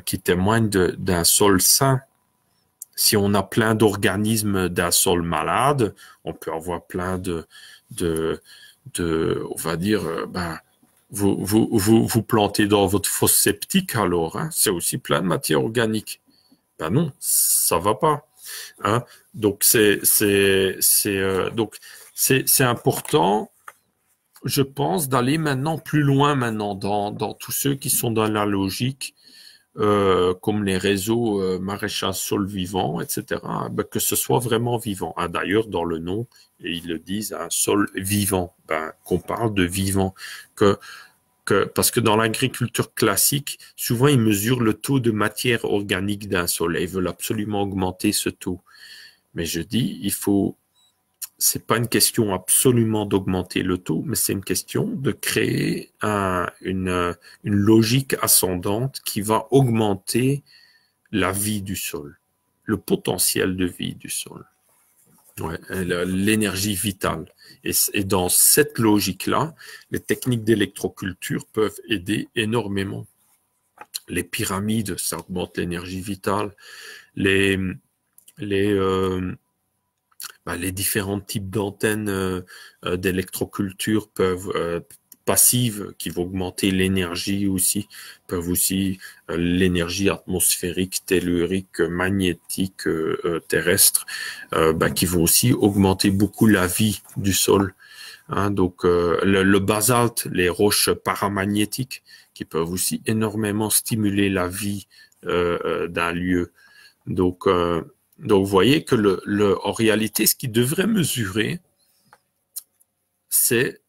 Speaker 1: qui témoignent d'un sol sain. Si on a plein d'organismes d'un sol malade, on peut avoir plein on va dire, ben, vous plantez dans votre fosse septique alors, hein, c'est aussi plein de matière organique. Ben non, ça va pas, hein. Donc c'est important, je pense, d'aller maintenant plus loin maintenant dans tous ceux qui sont dans la logique comme les réseaux maraîchage sol vivant, etc., ben, que ce soit vraiment vivant. Ah, d'ailleurs, dans le nom, et ils le disent, un sol vivant, ben, qu'on parle de vivant, parce que dans l'agriculture classique, souvent ils mesurent le taux de matière organique d'un sol et ils veulent absolument augmenter ce taux. Mais je dis, c'est pas une question absolument d'augmenter le taux, mais c'est une question de créer une logique ascendante qui va augmenter la vie du sol, le potentiel de vie du sol, ouais, l'énergie vitale. Et dans cette logique-là, les techniques d'électroculture peuvent aider énormément. Les pyramides, ça augmente l'énergie vitale. Les, les, les différents types d'antennes d'électroculture peuvent passives qui vont augmenter l'énergie aussi, peuvent aussi l'énergie atmosphérique, tellurique, magnétique, terrestre, qui vont aussi augmenter beaucoup la vie du sol. Hein, donc le basalte, les roches paramagnétiques, qui peuvent aussi énormément stimuler la vie d'un lieu. Donc vous voyez que en réalité, ce qui devrait mesurer, c'est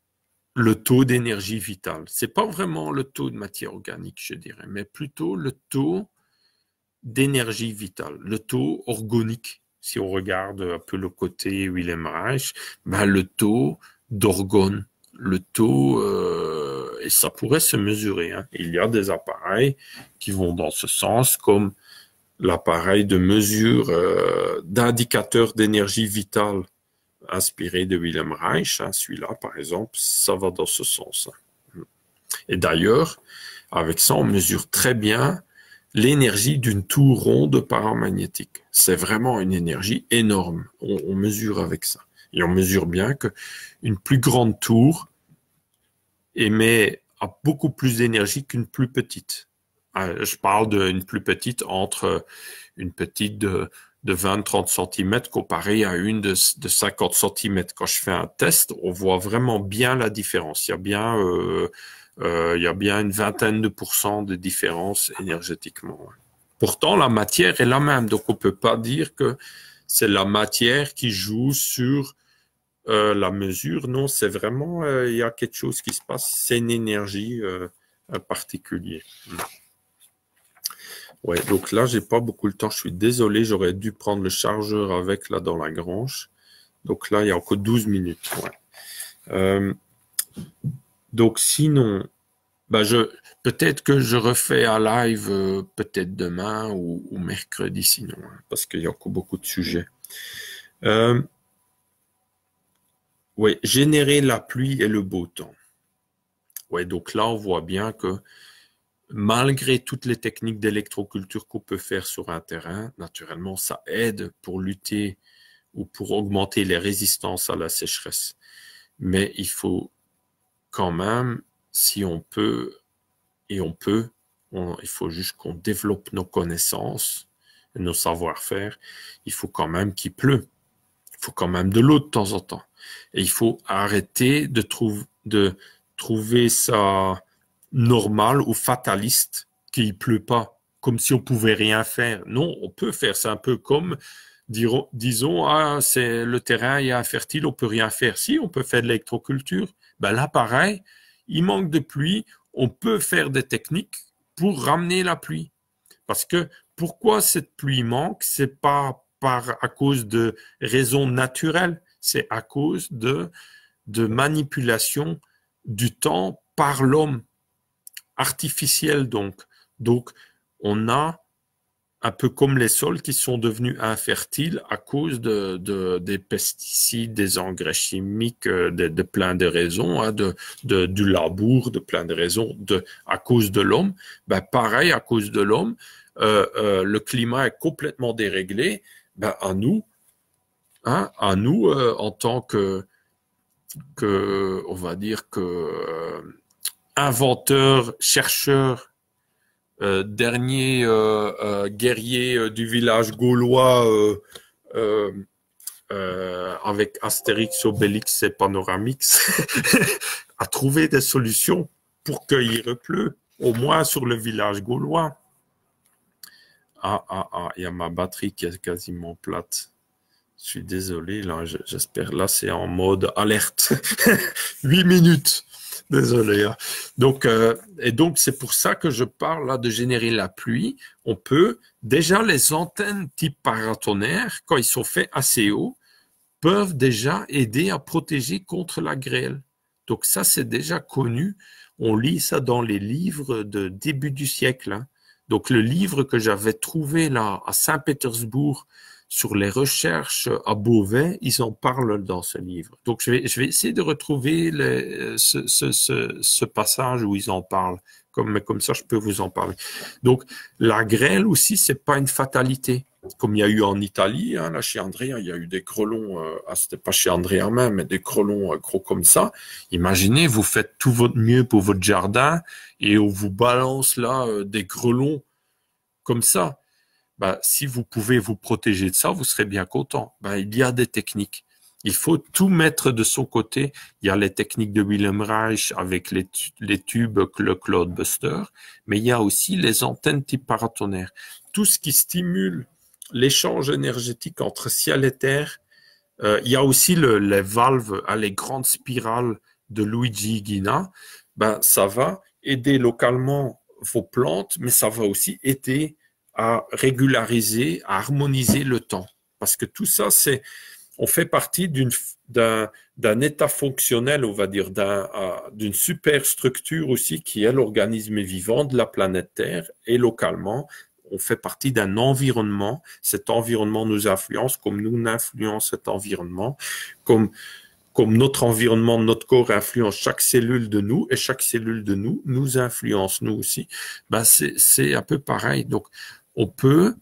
Speaker 1: le taux d'énergie vitale. C'est pas vraiment le taux de matière organique, je dirais, mais plutôt le taux d'énergie vitale, le taux organique. Si on regarde un peu le côté Wilhelm Reich, le taux d'orgone, le taux, et ça pourrait se mesurer. Hein. Il y a des appareils qui vont dans ce sens, comme l'appareil de mesure d'indicateur d'énergie vitale inspiré de Wilhelm Reich. Hein, celui-là, par exemple, ça va dans ce sens. Hein. Et d'ailleurs, avec ça, on mesure très bien l'énergie d'une tour ronde paramagnétique. C'est vraiment une énergie énorme. On mesure avec ça. Et on mesure bien qu'une plus grande tour a beaucoup plus d'énergie qu'une plus petite. Je parle d'une plus petite entre une petite de 20-30 cm comparée à une de 50 cm. Quand je fais un test, on voit vraiment bien la différence. Il y a bien une vingtaine de % de différence énergétiquement. Pourtant, la matière est la même, donc on peut pas dire que c'est la matière qui joue sur la mesure. Non, c'est vraiment, il y a quelque chose qui se passe, c'est une énergie particulière. Ouais, donc là, j'ai pas beaucoup de temps, je suis désolé, j'aurais dû prendre le chargeur avec là dans la grange. Donc là, il y a encore 12 minutes. Ouais. Donc sinon, peut-être que je refais un live peut-être demain ou mercredi sinon, hein, parce qu'il y a encore beaucoup de sujets. Ouais, générer la pluie et le beau temps. Ouais, donc là, on voit bien que malgré toutes les techniques d'électroculture qu'on peut faire sur un terrain, naturellement, ça aide pour lutter ou pour augmenter les résistances à la sécheresse. Mais il faut quand même, si on peut, et il faut juste qu'on développe nos connaissances, nos savoir-faire, il faut quand même qu'il pleut. Il faut quand même de l'eau de temps en temps. Et il faut arrêter de trouver ça normal ou fataliste qu'il pleut pas, comme si on pouvait rien faire. Non, on peut faire. C'est un peu comme, disons, c'est le terrain est infertile, on peut rien faire. Si, on peut faire de l'électroculture. Là, pareil, il manque de pluie, on peut faire des techniques pour ramener la pluie. Parce que pourquoi cette pluie manque, c'est pas à cause de raisons naturelles, c'est à cause de manipulation du temps par l'homme, artificiel donc. Donc, on a un peu comme les sols qui sont devenus infertiles à cause des pesticides, des engrais chimiques, de plein de raisons, hein, du labour, de plein de raisons, à cause de l'homme. Pareil, à cause de l'homme, le climat est complètement déréglé. À nous, en tant que on va dire que inventeurs, chercheurs, dernier guerrier du village gaulois avec Astérix, Obélix et Panoramix, à trouver des solutions pour qu'il repleut, au moins sur le village gaulois. Il y a ma batterie qui est quasiment plate. Je suis désolé, là, j'espère, là, c'est en mode alerte. 8 minutes. Désolé. Hein. Donc, c'est pour ça que je parle là de générer la pluie. On peut, déjà, les antennes type paratonnerre, quand ils sont faits assez haut, peuvent déjà aider à protéger contre la grêle. Donc, ça, c'est déjà connu. On lit ça dans les livres de début du siècle. Hein. Donc, le livre que j'avais trouvé là à Saint-Pétersbourg sur les recherches à Beauvais, ils en parlent dans ce livre. Donc, je vais essayer de retrouver ce passage où ils en parlent. Comme ça, je peux vous en parler. Donc, la grêle aussi, c'est pas une fatalité. comme il y a eu en Italie, hein, là chez Andrea, il y a eu des grelons, c'était pas chez Andrea même, mais des grelons gros comme ça. Imaginez, vous faites tout votre mieux pour votre jardin et on vous balance là des grelons comme ça. Bah, si vous pouvez vous protéger de ça, vous serez bien content. Bah, il y a des techniques. Il faut tout mettre de son côté. Il y a les techniques de Wilhelm Reich avec les tubes, le Cloudbuster, mais il y a aussi les antennes type paratonnerre. Tout ce qui stimule l'échange énergétique entre ciel et terre. Il y a aussi les valves à les grandes spirales de Luigi Ghina. Ben, ça va aider localement vos plantes, mais ça va aussi aider à régulariser, à harmoniser le temps. Parce que tout ça, on fait partie d'un état fonctionnel, on va dire, d'une superstructure aussi qui est l'organisme vivant de la planète Terre et localement, on fait partie d'un environnement. Cet environnement nous influence comme nous influençons cet environnement, comme notre environnement, notre corps influence chaque cellule de nous et chaque cellule de nous influence nous aussi. Ben c'est un peu pareil. Donc, on peut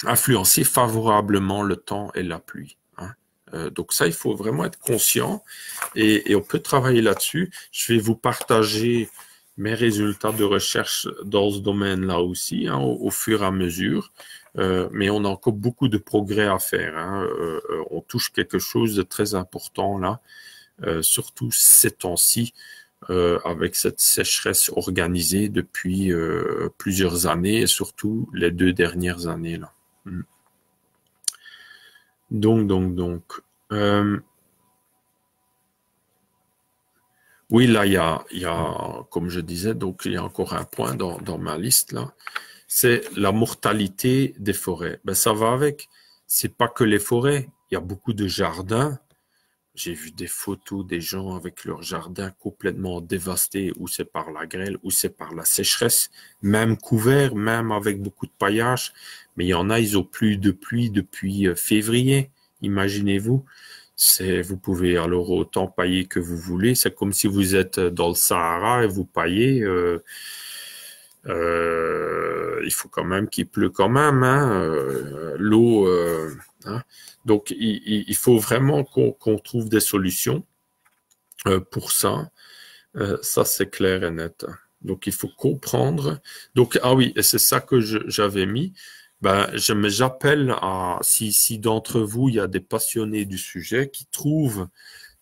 Speaker 1: influencer favorablement le temps et la pluie. Hein. Donc ça, il faut vraiment être conscient et on peut travailler là-dessus. Je vais vous partager mes résultats de recherche dans ce domaine-là aussi, hein, au fur et à mesure. Mais on a encore beaucoup de progrès à faire. Hein. On touche quelque chose de très important là, surtout ces temps-ci, avec cette sécheresse organisée depuis plusieurs années et surtout les 2 dernières années là. Donc. Oui, là, il y a, comme je disais, donc il y a encore un point dans ma liste là. C'est la mortalité des forêts. Ben, ça va avec. C'est pas que les forêts. Il y a beaucoup de jardins. J'ai vu des photos des gens avec leur jardin complètement dévasté, ou c'est par la grêle, ou c'est par la sécheresse, même couvert, même avec beaucoup de paillage. Mais il y en a, ils ont plus de pluie depuis février. Imaginez-vous. Vous pouvez alors autant pailler que vous voulez. C'est comme si vous êtes dans le Sahara et vous paillez. Il faut quand même qu'il pleut quand même. Hein, l'eau. Hein. Donc, il faut vraiment qu'on trouve des solutions pour ça. Ça, c'est clair et net. Donc, il faut comprendre. Donc, ah oui, et c'est ça que j'avais mis. Ben, j'appelle à, si d'entre vous, il y a des passionnés du sujet qui trouvent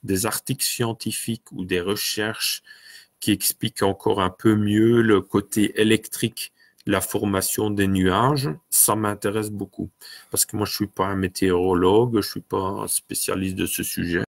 Speaker 1: des articles scientifiques ou des recherches qui expliquent encore un peu mieux le côté électrique, la formation des nuages, ça m'intéresse beaucoup. Parce que moi, je suis pas un météorologue, je suis pas un spécialiste de ce sujet.